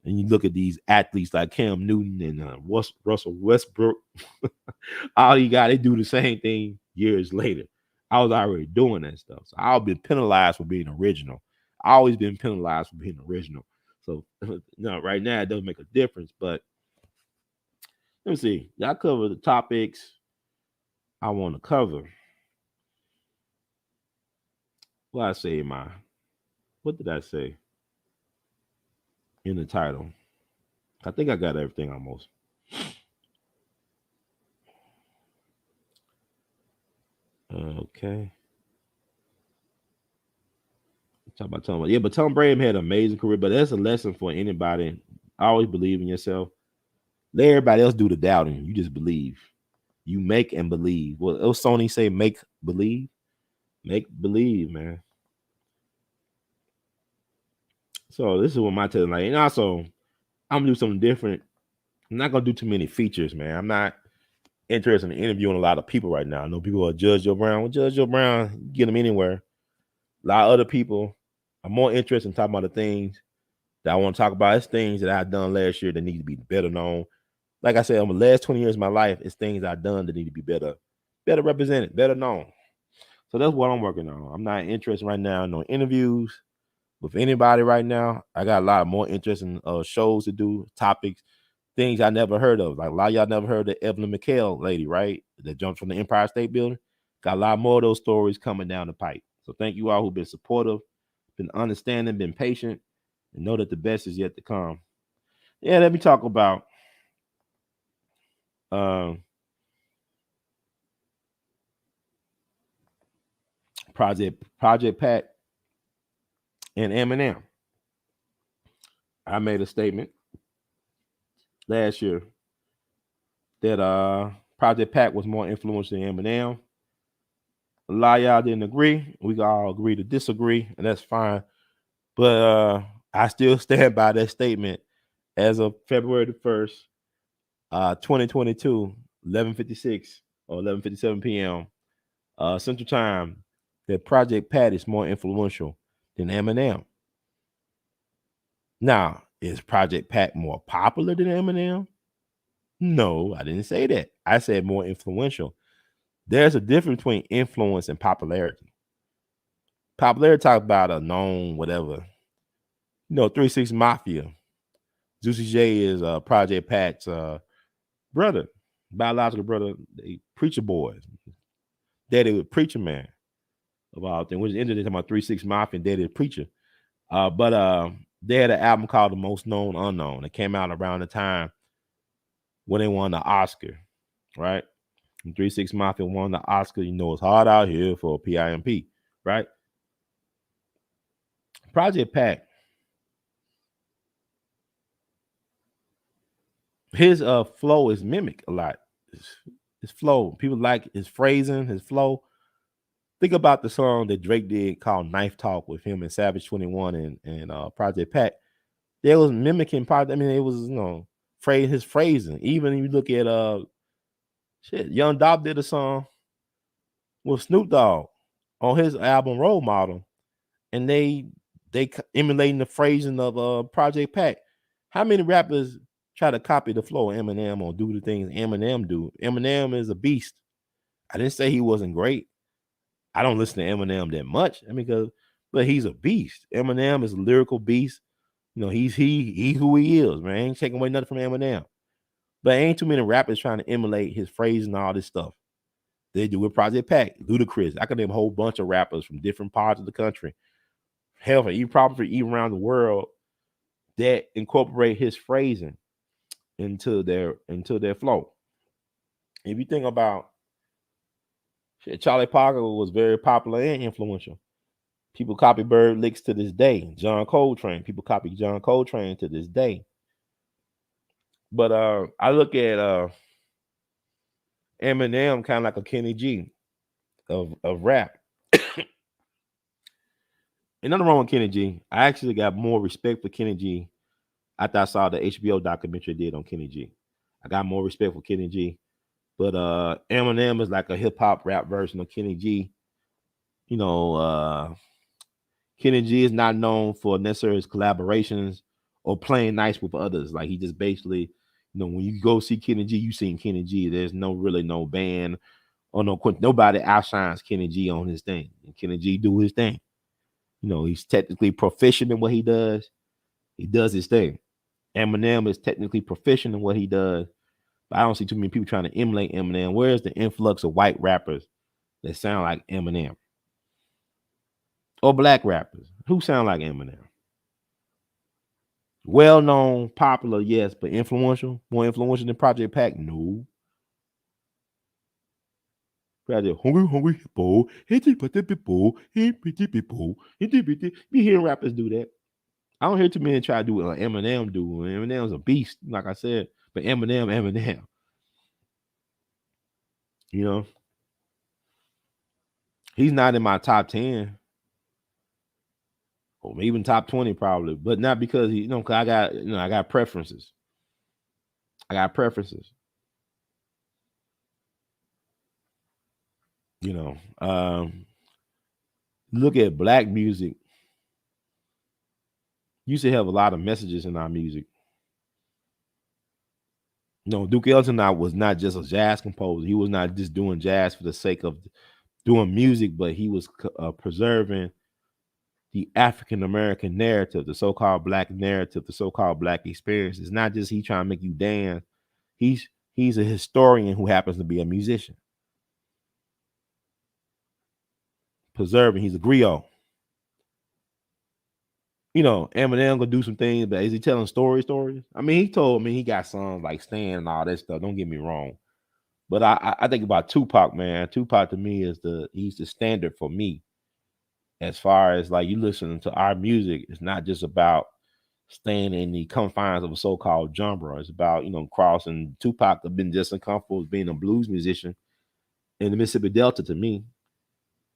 And you look at these athletes like Cam Newton and Russell Westbrook. All you got, they do the same thing years later. I was already doing that stuff. So I've been penalized for being original. I always been penalized for being original. So right now it doesn't make a difference. But let me see. Y'all cover the topics I want to cover. What I say, what did I say in the title? I think I got everything almost. Okay. Talk about Tom. Yeah, but Tom Brady had an amazing career, but that's a lesson for anybody. Always believe in yourself. Let everybody else do the doubting. You just believe. You make and believe. Well, Sony say make believe. Make believe, man. So this is what my telling like. And also, I'm gonna do something different. I'm not gonna do too many features, man. I'm not interested in interviewing a lot of people right now. I know people are Judge Joe Brown. Well, Judge Joe Brown, get them anywhere. A lot of other people are more interested in talking about the things that I want to talk about. It's things that I've done last year that need to be better known. Like I said, over the last 20 years of my life, it's things I've done that need to be better represented, better known. So that's what I'm working on. I'm not interested right now in no interviews with anybody right now. I got a lot of more interest in shows to do, topics. things I never heard of. Like a lot of y'all never heard of the Evelyn McHale lady, right? That jumped from the Empire State Building. Got a lot more of those stories coming down the pipe. So thank you all who've been supportive, been understanding, been patient, and know that the best is yet to come. Yeah, let me talk about Project Pat and Eminem. I made a statement last year that Project Pat was more influential than Eminem. A lot of y'all didn't agree. We all agree to disagree, and that's fine. But I still stand by that statement as of February the 1st, 2022, 11:56 or 11:57 p.m. Central Time, that Project Pat is more influential than Eminem. Now, is Project Pat more popular than Eminem? No, I didn't say that. I said more influential. There's a difference between influence and popularity. Popularity talk about a known whatever. 3 6 Mafia. Juicy J is Project Pat's brother, biological brother. They preacher boys. Daddy was preacher man of all things. Which ended talking about 3 6 Mafia and Daddy the preacher. But they had an album called The Most Known Unknown. It came out around the time when they won the Oscar, right? And 3 6 Mafia won the Oscar. It's hard out here for PIMP, right? Project Pat, his flow is mimic a lot. His flow, people like his phrasing, his flow. Think about the song that Drake did called Knife Talk with him and Savage 21 and Project Pat. They was mimicking it was his phrasing. Even if you look at Young Dog did a song with Snoop Dogg on his album Role Model, and they emulating the phrasing of Project Pat. How many rappers try to copy the flow of Eminem or do the things Eminem do? Eminem is a beast. I didn't say he wasn't great. I don't listen to Eminem that much. But he's a beast. Eminem is a lyrical beast. He's who he is, man. Ain't taking away nothing from Eminem. But ain't too many rappers trying to emulate his phrase and all this stuff. They do with Project Pat, Ludacris. I can name a whole bunch of rappers from different parts of the country. Hell, probably even around the world that incorporate his phrasing into their flow. If you think about Charlie Parker was very popular and influential. People copy Bird licks to this day. John Coltrane. People copy John Coltrane to this day. But I look at Eminem kind of like a Kenny G of rap. Ain't nothing wrong with Kenny G. I actually got more respect for Kenny G after I saw the HBO documentary did on Kenny G. I got more respect for Kenny G. But Eminem is like a hip hop rap version of Kenny G. Kenny G is not known for necessarily his collaborations or playing nice with others. Like he just basically, when you go see Kenny G, you seen Kenny G. There's no band or nobody outshines Kenny G on his thing. And Kenny G do his thing. He's technically proficient in what he does. He does his thing. Eminem is technically proficient in what he does. But I don't see too many people trying to emulate Eminem. Where's the influx of white rappers that sound like Eminem? Or black rappers who sound like Eminem? Well-known, popular, yes, but influential? More influential than Project Pat? No. Project hungry hippo, people, people. You hearing rappers do that? I don't hear too many try to do what Eminem do. Eminem's a beast, like I said. But Eminem. He's not in my top 10. Or even top 20 probably. But not because cause I got preferences. Look at black music. Used to have a lot of messages in our music. Duke Ellington was not just a jazz composer. He was not just doing jazz for the sake of doing music, but he was preserving the African American narrative, the so-called black narrative, the so-called black experience. It's not just he trying to make you dance. He's a historian who happens to be a musician. Preserving, he's a griot. You know, Eminem gonna do some things, but is he telling stories? I mean, he told me he got songs like Stan and all that stuff. Don't get me wrong. But I think about Tupac, man. Tupac to me he's the standard for me. As far as like you listening to our music, it's not just about staying in the confines of a so-called genre. It's about, crossing. Tupac have been just as comfortable as being a blues musician in the Mississippi Delta to me,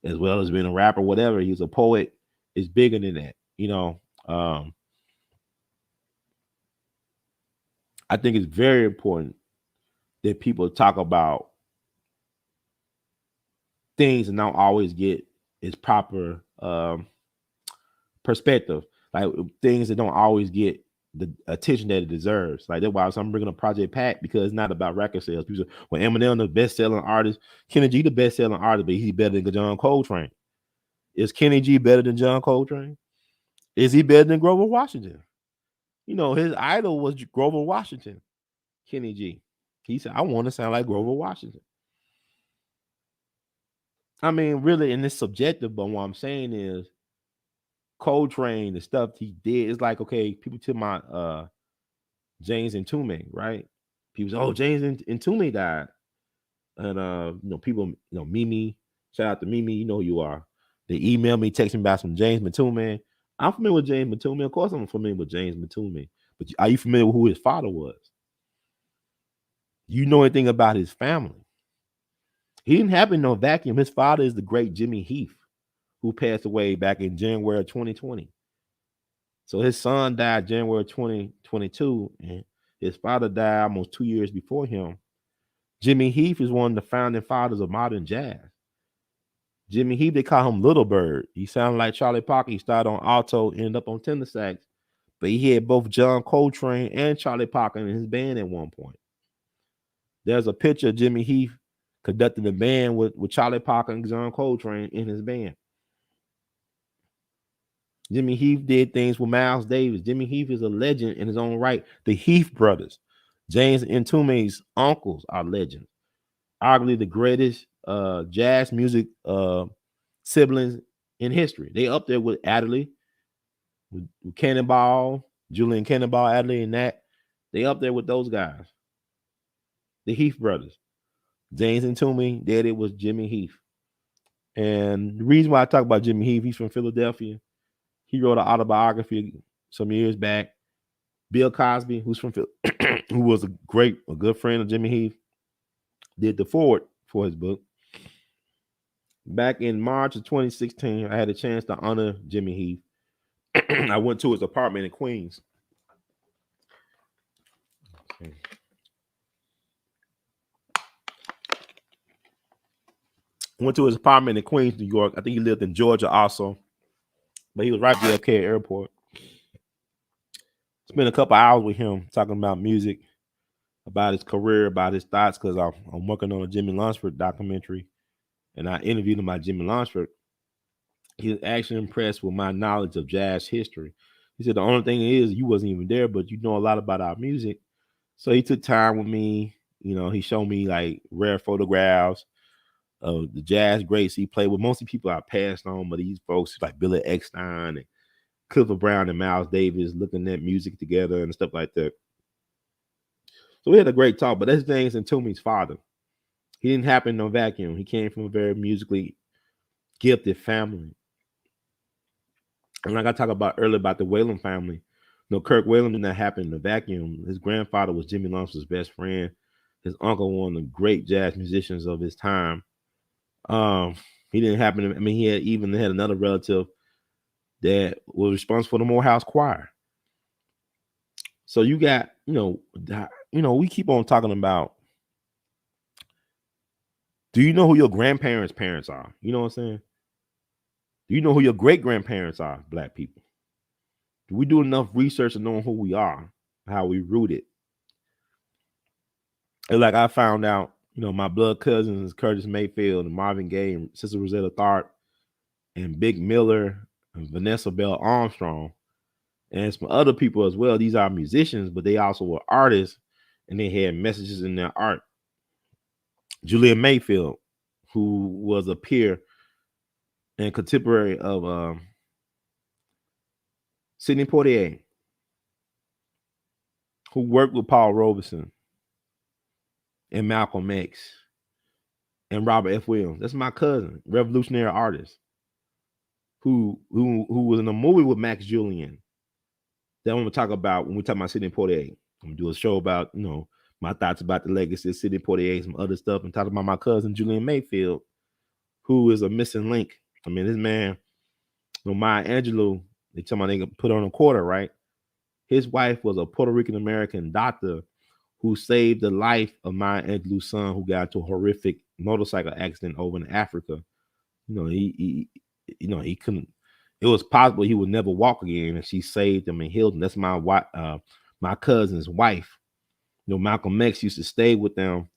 as well as being a rapper, whatever. He's a poet. It's bigger than that, I think it's very important that people talk about things and don't always get its proper perspective. Like things that don't always get the attention that it deserves. Like that's why I'm bringing up Project Pat, because it's not about record sales. People say, well, Eminem the best-selling artist, Kenny G the best-selling artist, but he's better than John Coltrane. Is Kenny G better than John Coltrane? Is he better than Grover Washington? His idol was Grover Washington. Kenny G. He said, I want to sound like Grover Washington. I mean, really, and it's subjective, but what I'm saying is Coltrane, the stuff he did, it's like, okay, people tell my James Ntume, right? People say, oh, James Ntume died. And people, Mimi, shout out to Mimi, you know who you are. They email me, text me about some James Ntume. I'm familiar with James Ntume. Of course, I'm familiar with James Ntume. But are you familiar with who his father was? You know anything about his family? He didn't happen in no vacuum. His father is the great Jimmy Heath, who passed away back in January 2020. So his son died January 2022, and his father died almost 2 years before him. Jimmy Heath is one of the founding fathers of modern jazz. Jimmy Heath, they call him Little Bird. He sounded like Charlie Parker. He started on alto, ended up on tenor sax, but he had both John Coltrane and Charlie Parker in his band at one point. There's a picture of Jimmy Heath conducting the band with Charlie Parker and John Coltrane in his band. Jimmy Heath did things with Miles Davis. Jimmy Heath is a legend in his own right. The Heath brothers, James Ntume's uncles, are legends. Arguably the greatest jazz music siblings in history. They up there with Adderley, with Cannonball, Julian Cannonball, Adderley, and that. They up there with those guys. The Heath brothers. James Ntume, daddy was Jimmy Heath. And the reason why I talk about Jimmy Heath, he's from Philadelphia. He wrote an autobiography some years back. Bill Cosby, who's from who was a good friend of Jimmy Heath, did the foreword for his book. Back in March of 2016, I had a chance to honor Jimmy Heath. I went to his apartment in Queens. Went to his apartment in Queens, New York. I think he lived in Georgia also, but he was right there at JFK Airport. Spent a couple hours with him talking about music, about his career, about his thoughts, because I'm working on a Jimmy Lunsford documentary, and I interviewed him about Jimmy Lunsford. He was actually impressed with my knowledge of jazz history. He said the only thing is you wasn't even there, but you know a lot about our music. So he took time with me. He showed me like rare photographs of the jazz greats he played with. Mostly people I passed on, but these folks like Billy Eckstine and Clifford Brown and Miles Davis looking at music together and stuff like that. So we had a great talk, but that's James Ntume's father. He didn't happen in no vacuum. He came from a very musically gifted family. And like I talked about earlier about the Whalen family, Kirk Whalen did not happen in a vacuum. His grandfather was Jimmy Lunsford's best friend. His uncle, one of the great jazz musicians of his time. He didn't happen. He had another relative that was responsible for the Morehouse Choir. So you got, we keep on talking about, do you know who your grandparents' parents are? You know what I'm saying? Do you know who your great-grandparents are, Black people? Do we do enough research to know who we are, how we rooted? And like I found out, my blood cousins, Curtis Mayfield and Marvin Gaye and Sister Rosetta Tharpe and Big Miller, and Vanessa Bell Armstrong, and some other people as well. These are musicians, but they also were artists, and they had messages in their art. Julian Mayfield, who was a peer and contemporary of Sidney Poitier, who worked with Paul Robeson and Malcolm X and Robert F. Williams. That's my cousin, revolutionary artist, who was in a movie with Max Julian. That I'm gonna talk about when we talk about Sidney Poitier. I'm gonna do a show about my thoughts about the legacy of Sidney Poitier, some other stuff, and talk about my cousin Julian Mayfield, who is a missing link. I mean, this man, Maya Angelou, they tell me they can put on a quarter, right? His wife was a Puerto Rican American doctor who saved the life of Maya Angelou's son, who got into a horrific motorcycle accident over in Africa. He couldn't. It was possible he would never walk again, and she saved him and healed him. That's my cousin's wife. Malcolm X used to stay with them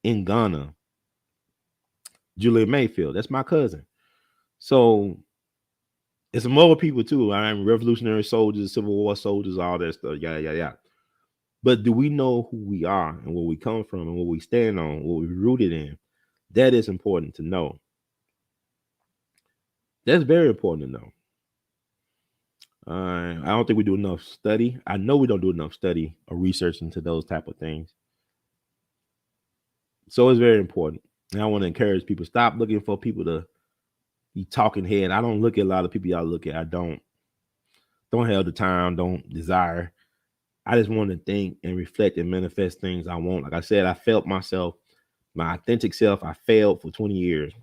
in Ghana. Julia Mayfield, that's my cousin. So it's some other people too. I mean, revolutionary soldiers, Civil War soldiers, all that stuff. Yeah. But do we know who we are and where we come from and what we stand on, what we're rooted in? That is important to know. That's very important to know. I don't think we do enough study. I know we don't do enough study or research into those type of things. So it's very important. And I want to encourage people, stop looking for people to be talking head. I don't look at a lot of people y'all look at. I don't have the time, don't desire. I just want to think and reflect and manifest things I want. Like I said, I felt myself, my authentic self. I failed for 20 years.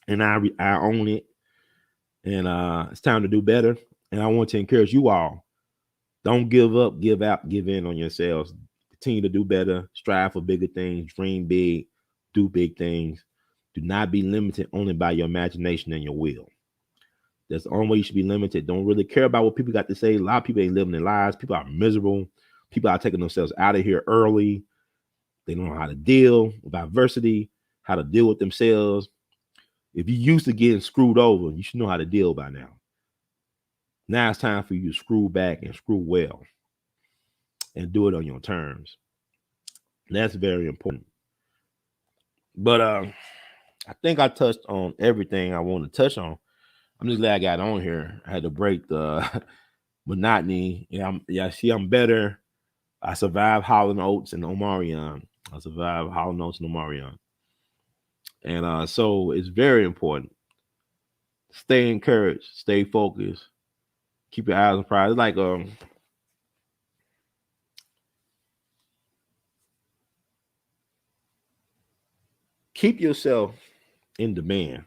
And I own it. And it's time to do better. And I want to encourage you all. Don't give up, give out, give in on yourselves. Continue to do better, strive for bigger things, dream big, do big things. Do not be limited only by your imagination and your will. That's the only way you should be limited. Don't really care about what people got to say. A lot of people ain't living their lives. People are miserable. People are taking themselves out of here early. They don't know how to deal with adversity, how to deal with themselves. If you used to getting screwed over, you should know how to deal by now. Now it's time for you to screw back and screw well and do it on your terms. That's very important. But I think I touched on everything I want to touch on. I'm just glad I got on here. I had to break the monotony. I'm better. I survived Howlin' Oats and Omarion. And so it's very important. Stay encouraged, stay focused, keep your eyes on prize. It's like keep yourself in demand.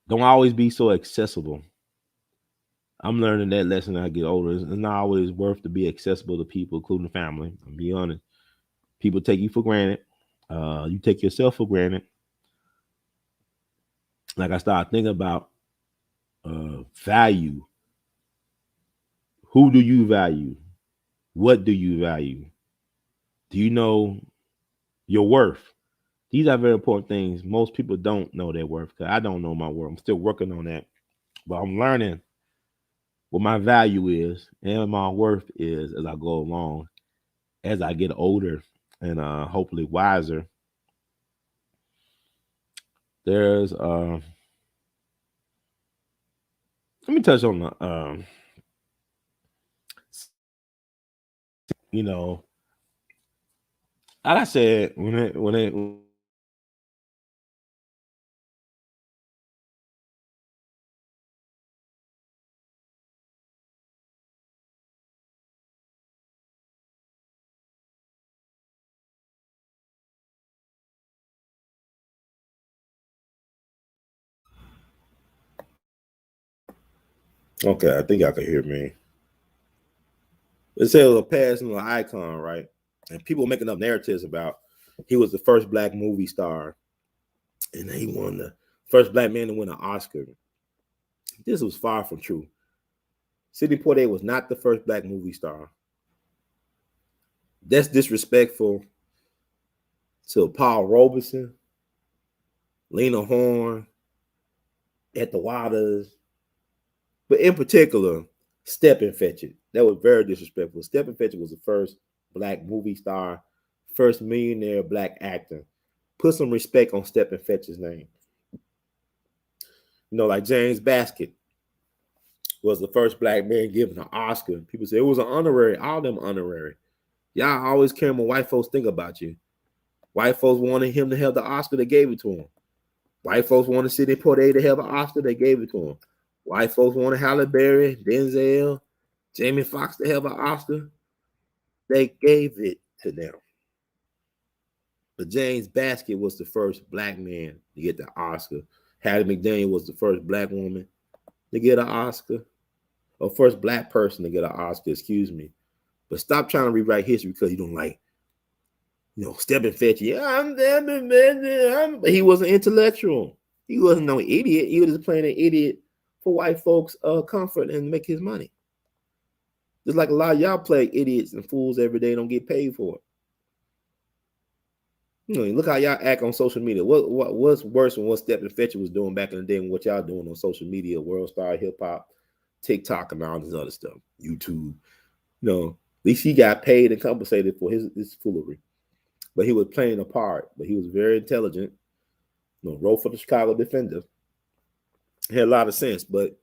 Don't always be so accessible. I'm learning that lesson as I get older. It's not always worth to be accessible to people, including family. I'll be honest. People take you for granted. You take yourself for granted. Like I started thinking about value. Who do you value? What do you value? Do you know your worth? These are very important things. Most people don't know their worth because I don't know my worth. I'm still working on that. But I'm learning what my value is and my worth is as I go along, as I get older and hopefully wiser. There's let me touch on the you know, like I said, when it okay, I think y'all can hear me. It said it was a passing icon, right? And people making up narratives about he was the first black movie star, and he won the first black man to win an Oscar. This was far from true. Sidney Poitier was not the first black movie star. That's disrespectful to Paul Robeson, Lena Horne, Etta Waters, But in particular, Stepin Fetchit. That was very disrespectful. Stepin Fetchit was the first black movie star, first millionaire black actor. Put some respect on Stepin Fetchit's name. Like James Basket was the first black man given an Oscar. People say it was an honorary, all them honorary. Y'all always care what white folks think about you. White folks wanted him to have the Oscar, they gave it to him. White folks wanted Sidney Poitier to have an Oscar, they gave it to him. White folks wanted Halle Berry, Denzel, Jamie Foxx to have an Oscar, they gave it to them. But James Basket was the first black man to get the Oscar. Hattie McDaniel was the first black woman to get an Oscar, or first black person to get an Oscar, excuse me. But stop trying to rewrite history because you don't like, Stepin Fetchit. Yeah, but he was an intellectual. He wasn't no idiot. He was just playing an idiot for white folks' comfort and make his money. Just like a lot of y'all play idiots and fools every day and don't get paid for it. Look how y'all act on social media. What's worse than what Stepin Fetchit was doing back in the day and what y'all doing on social media, World Star, Hip Hop, TikTok, and all this other stuff, YouTube. At least he got paid and compensated for his foolery. But he was playing a part. But he was very intelligent. Wrote for the Chicago Defender. Had a lot of sense. But,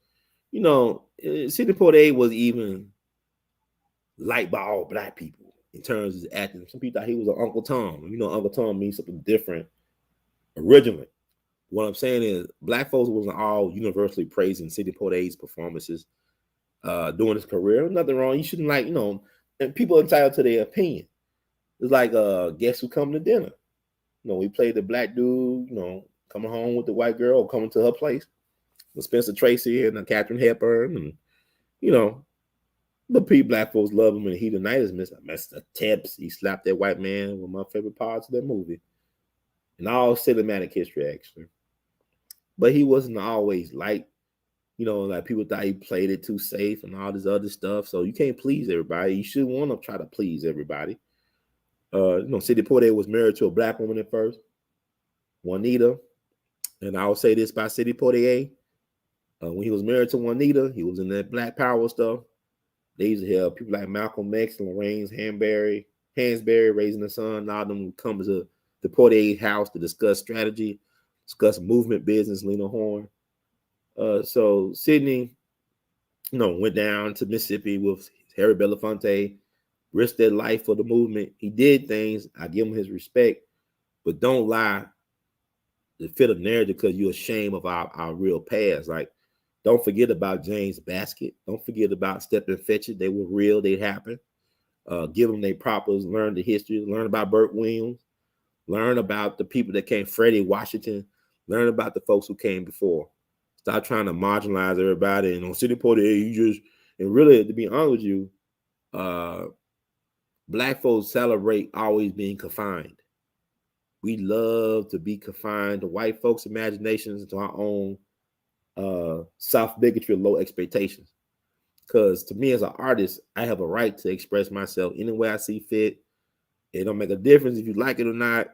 Sidney Poitier was even liked by all black people in terms of his acting. Some people thought he was an Uncle Tom. Uncle Tom means something different originally. What I'm saying is black folks wasn't all universally praising Sidney Poitier's performances during his career. Nothing wrong. You shouldn't and people are entitled to their opinion. It's like Guess Who Coming to Dinner. We played the black dude, coming home with the white girl or coming to her place with Spencer Tracy and Katharine Hepburn. And, the black folks love him, and he the night is Mr. Tips. He slapped that white man with my favorite parts of that movie. And all cinematic history, actually. But he wasn't always like people thought he played it too safe and all this other stuff. So you can't please everybody. You should want to try to please everybody. Sidney Poitier was married to a black woman at first, Juanita. And I will say this by Sidney Poitier. When he was married to Juanita, he was in that Black Power stuff. They used to have people like Malcolm X and Lorraine Hansberry raising the son. All of them would come to the Poitier house to discuss strategy, discuss movement business, Lena Horne. So Sidney, went down to Mississippi with Harry Belafonte, risked their life for the movement. He did things. I give him his respect, but don't lie to fit a narrative because you're ashamed of our real past. Like, don't forget about James Basket. Don't forget about Stepin Fetchit. They were real. They happened. Give them their propers. Learn the history. Learn about Burt Williams. Learn about the people that came. Freddie Washington. Learn about the folks who came before. Stop trying to marginalize everybody. And on Sidney Poitier, and really, to be honest with you, black folks celebrate always being confined. We love to be confined to white folks' imaginations, to our own soft bigotry, low expectations. Because to me as an artist, I have a right to express myself any way I see fit. It don't make a difference if you like it or not.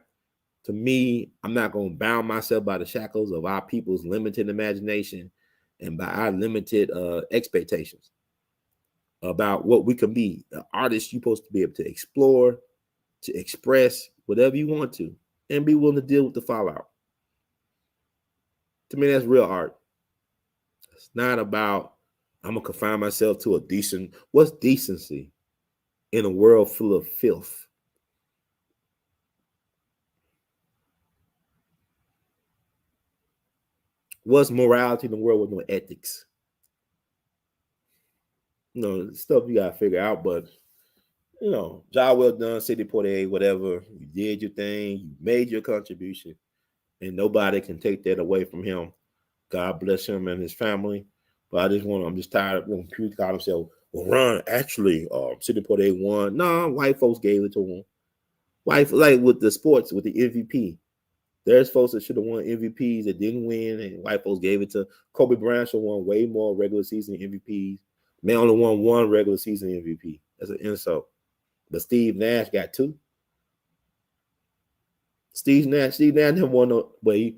To me, I'm not going to bound myself by the shackles of our people's limited imagination and by our limited expectations about what we can be. The artist, you're supposed to be able to explore, to express whatever you want to, and be willing to deal with the fallout. To me, that's real art. It's not about, I'm going to confine myself to what's decency in a world full of filth? What's morality in the world with no ethics? Stuff you got to figure out, but, job well done, Sidney Poitier, whatever. You did your thing. You made your contribution, and nobody can take that away from him. God bless him and his family. But I'm just tired of when people call themselves, well, Ron, actually, Sidney Poitier won. No, white folks gave it to him. White, like with the sports, with the MVP. There's folks that should have won MVPs that didn't win, and white folks gave it to Kobe Bryant. Should have won way more regular season MVPs. Man only won one regular season MVP. That's an insult. But Steve Nash got two. Steve Nash never won no, but he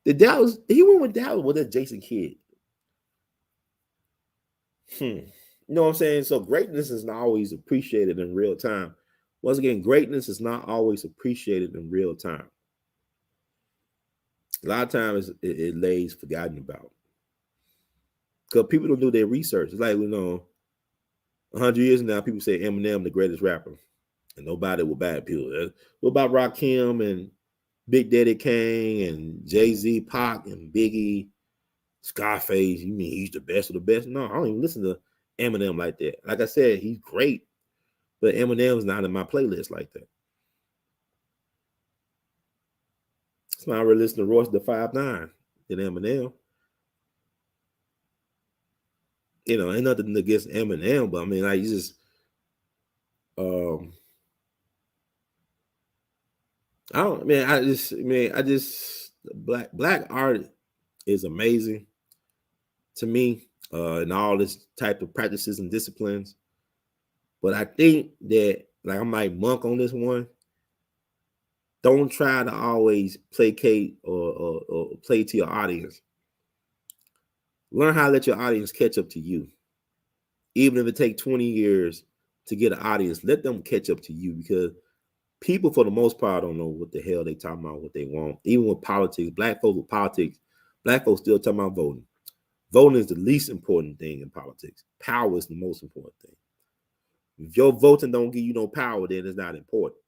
went with Dallas with that Jason Kidd. You know what I'm saying? So greatness is not always appreciated in real time. Once again, greatness is not always appreciated in real time. A lot of times it lays forgotten about because people don't do their research. It's like, 100 years now, people say Eminem the greatest rapper, and nobody will buy it. People, what about Rakim and Big Daddy Kane and Jay-Z, Pac and Biggie, Scarface? You mean he's the best of the best? No, I don't even listen to Eminem like that. Like I said, he's great, but Eminem's not in my playlist like that. It's not really listening to Royce the 5'9" than Eminem. Ain't nothing against Eminem, but I mean, like, you just, um, I just, black art is amazing to me, in all this type of practices and disciplines. But I think that, like, I'm like Monk on this one. Don't try to always placate or play to your audience. Learn how to let your audience catch up to you. Even if it takes 20 years to get an audience, let them catch up to you, because people, for the most part, don't know what the hell they talking about, what they want. Even with politics, black folks with politics, black folks still talking about voting. Voting is the least important thing in politics. Power is the most important thing. If your voting don't give you no power, then it's not important.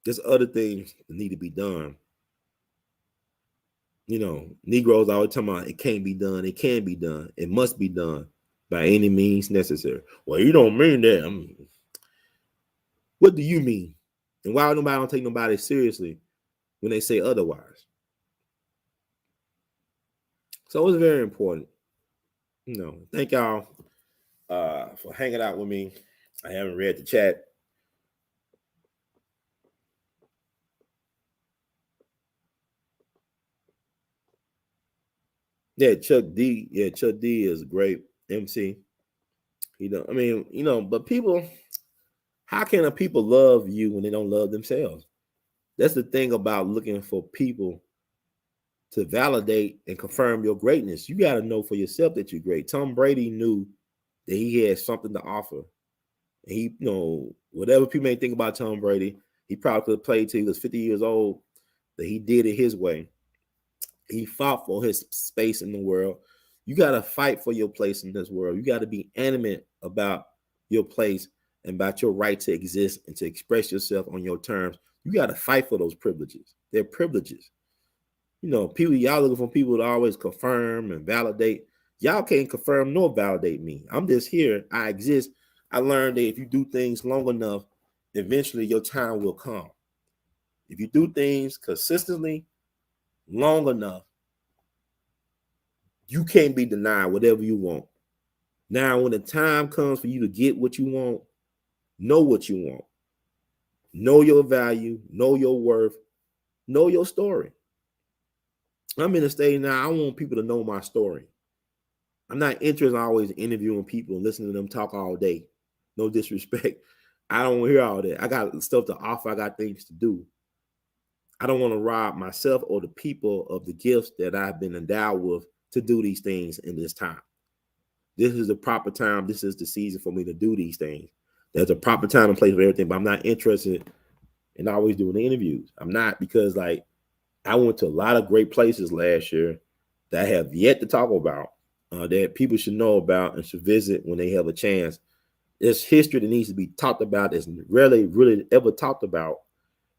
There's other things that need to be done. Negroes always talking about it can't be done. It can be done. It must be done by any means necessary. Well, you don't mean that. What do you mean? And why nobody don't take nobody seriously when they say otherwise? So it's very important. Thank y'all for hanging out with me. I haven't read the chat. Yeah, Chuck D. Yeah, Chuck D is a great MC. But people, how can a people love you when they don't love themselves? That's the thing about looking for people to validate and confirm your greatness. You got to know for yourself that you're great. Tom Brady knew that he had something to offer. And whatever people may think about Tom Brady, he probably could have played till he was 50 years old, but he did it his way. He fought for his space in the world. You got to fight for your place in this world. You got to be animate about your place and about your right to exist and to express yourself on your terms. You got to fight for those privileges. They're privileges. People, y'all looking for people to always confirm and validate. Y'all can't confirm nor validate me. I'm just here. I exist. I learned that if you do things long enough, eventually your time will come. If you do things consistently, long enough, you can't be denied whatever you want. Now, when the time comes for you to get what you want, know what you want. Know your value, know your worth, know your story. I'm in a stage now, I want people to know my story. I'm not interested in always interviewing people and listening to them talk all day. No disrespect. I don't want to hear all that. I got stuff to offer. I got things to do. I don't want to rob myself or the people of the gifts that I've been endowed with to do these things in this time. This is the proper time. This is the season for me to do these things. There's a proper time and place for everything, but I'm not interested in always doing the interviews. I'm not, because like I went to a lot of great places last year that I have yet to talk about, that people should know about and should visit when they have a chance. There's history that needs to be talked about that's rarely really ever talked about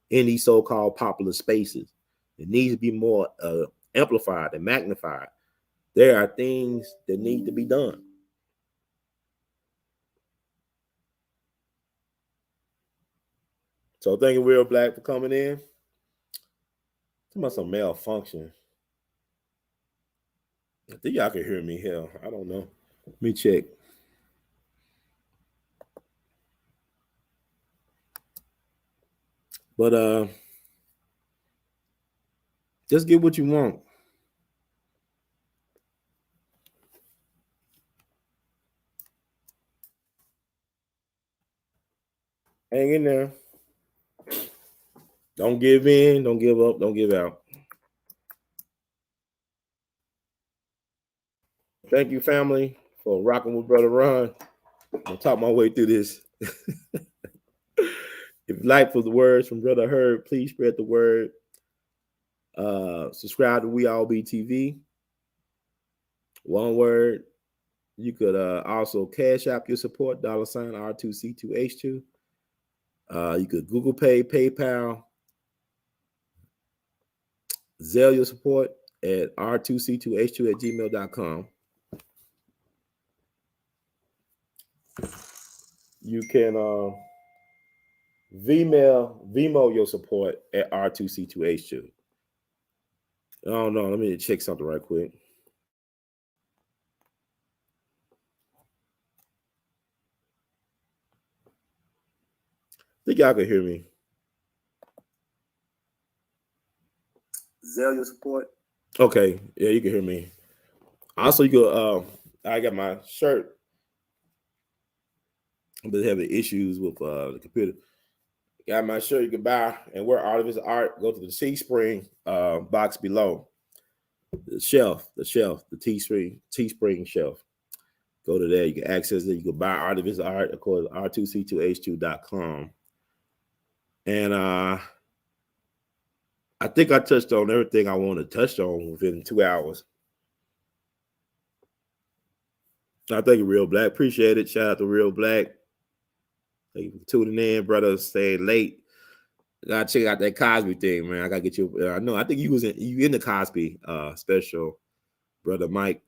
in these so-called popular spaces. It needs to be more amplified and magnified. There are things that need to be done. So thank you, Real Black, for coming in. Talking about some malfunction. I think y'all can hear me. Hell, I don't know. Let me check. But just get what you want. Hang in there. Don't give in. Don't give up. Don't give out. Thank you, family, for rocking with Brother Ron. I'm gonna talk my way through this. If you like for the words from Brother Herb, please spread the word. Subscribe to We All Be TV. One word. You could also cash app your support, $ R2C2H2. You could Google Pay, PayPal, Zelle your support at R2C2H2 at gmail.com. You can Vimo your support at R2C2H2. I don't know. Let me check something right quick. I think y'all can hear me. Zelle your support. Okay, yeah, you can hear me. Also, you go. I got my shirt. I've been having issues with the computer. Got my shirt you can buy and wear artivist art. Go to the Teespring box below. The Teespring shelf. Go to there. You can access it. You can buy artivist art, of course, R2C2H2.com. And I think I touched on everything I want to touch on within 2 hours. I thank you, Real Black. Appreciate it. Shout out to Real Black. Thank you for tuning in, brother. Staying late. Gotta check out that Cosby thing, man. I gotta get you. I know. I think you in the Cosby special, brother Mike.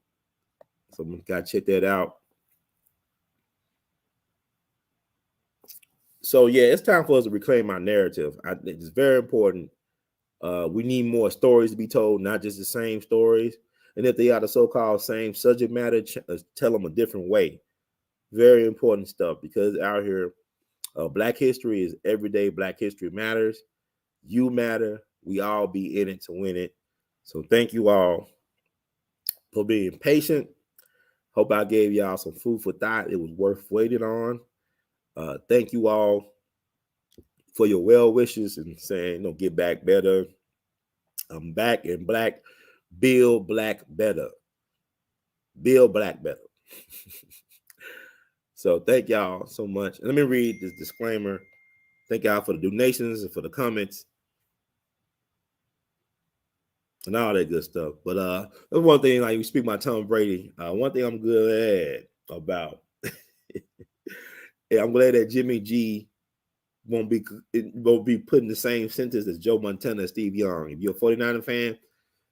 So gotta check that out. So yeah, it's time for us to reclaim our narrative. I think it's very important. We need more stories to be told, not just the same stories. And if they are the so-called same subject matter, tell them a different way. Very important stuff, because out here, Black history is everyday. Black history matters. You matter. We all be in it to win it. So thank you all for being patient. Hope I gave y'all some food for thought. It was worth waiting on. Thank you all for your well wishes and saying, get back better. I'm back in black. Build black better. Build black better. So thank y'all so much. Let me read this disclaimer. Thank y'all for the donations and for the comments and all that good stuff. But that's one thing, like we speak about Tom Brady. One thing I'm glad about. I'm glad that Jimmy G won't be put in the same sentence as Joe Montana and Steve Young. If you're a 49er fan,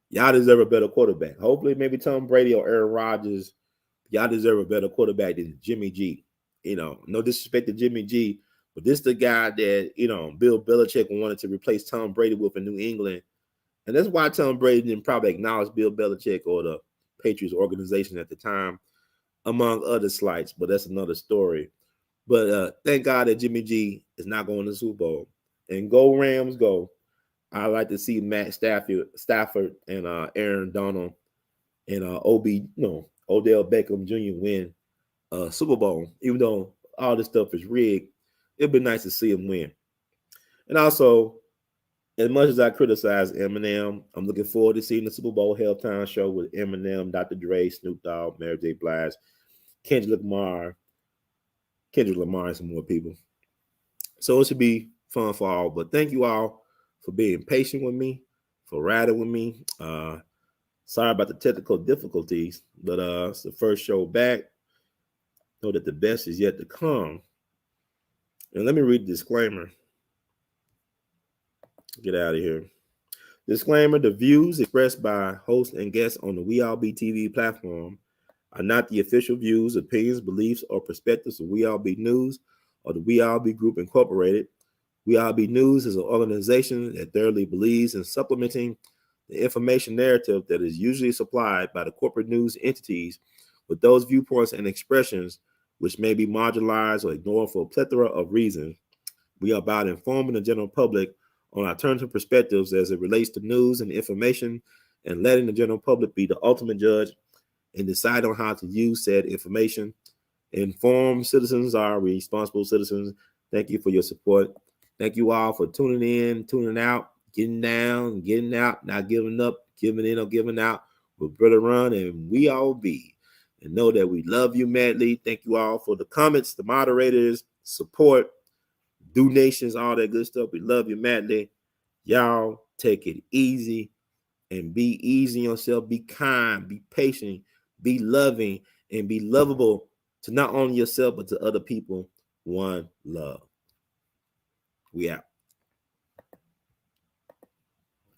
y'all deserve a better quarterback. Hopefully, maybe Tom Brady or Aaron Rodgers. Y'all deserve a better quarterback than Jimmy G. No disrespect to Jimmy G, but this is the guy that, Bill Belichick wanted to replace Tom Brady with in New England. And that's why Tom Brady didn't probably acknowledge Bill Belichick or the Patriots organization at the time, among other slights, but that's another story. But thank God that Jimmy G is not going to the Super Bowl. And go Rams, go. I like to see Matt Stafford and Aaron Donald and Odell Beckham Jr. win Super Bowl. Even though all this stuff is rigged, it'd be nice to see him win. And also, as much as I criticize Eminem, I'm looking forward to seeing the Super Bowl halftime show with Eminem, Dr. Dre, Snoop Dogg, Mary J. Blige, Kendrick Lamar, and some more people. So it should be fun for all. But thank you all for being patient with me, for riding with me. Sorry about the technical difficulties, but it's the first show back. Know that the best is yet to come. And let me read the disclaimer. Get out of here. Disclaimer: the views expressed by hosts and guests on the We All Be TV platform are not the official views, opinions, beliefs, or perspectives of We All Be News or the We All Be Group Incorporated. We All Be News is an organization that thoroughly believes in supplementing the information narrative that is usually supplied by the corporate news entities with those viewpoints and expressions which may be marginalized or ignored for a plethora of reasons. We are about informing the general public on alternative perspectives as it relates to news and information, and letting the general public be the ultimate judge and decide on how to use said information. Informed citizens are responsible citizens. Thank you for your support. Thank you all for tuning in, tuning out, getting down, getting out, not giving up, giving in or giving out with Brother Ron and We All Be. and know that we love you madly. Thank you all for the comments, the moderators, support, donations, all that good stuff. We love you madly. Y'all take it easy and be easy on yourself. Be kind, be patient, be loving, and be lovable to not only yourself, but to other people. One love. We out.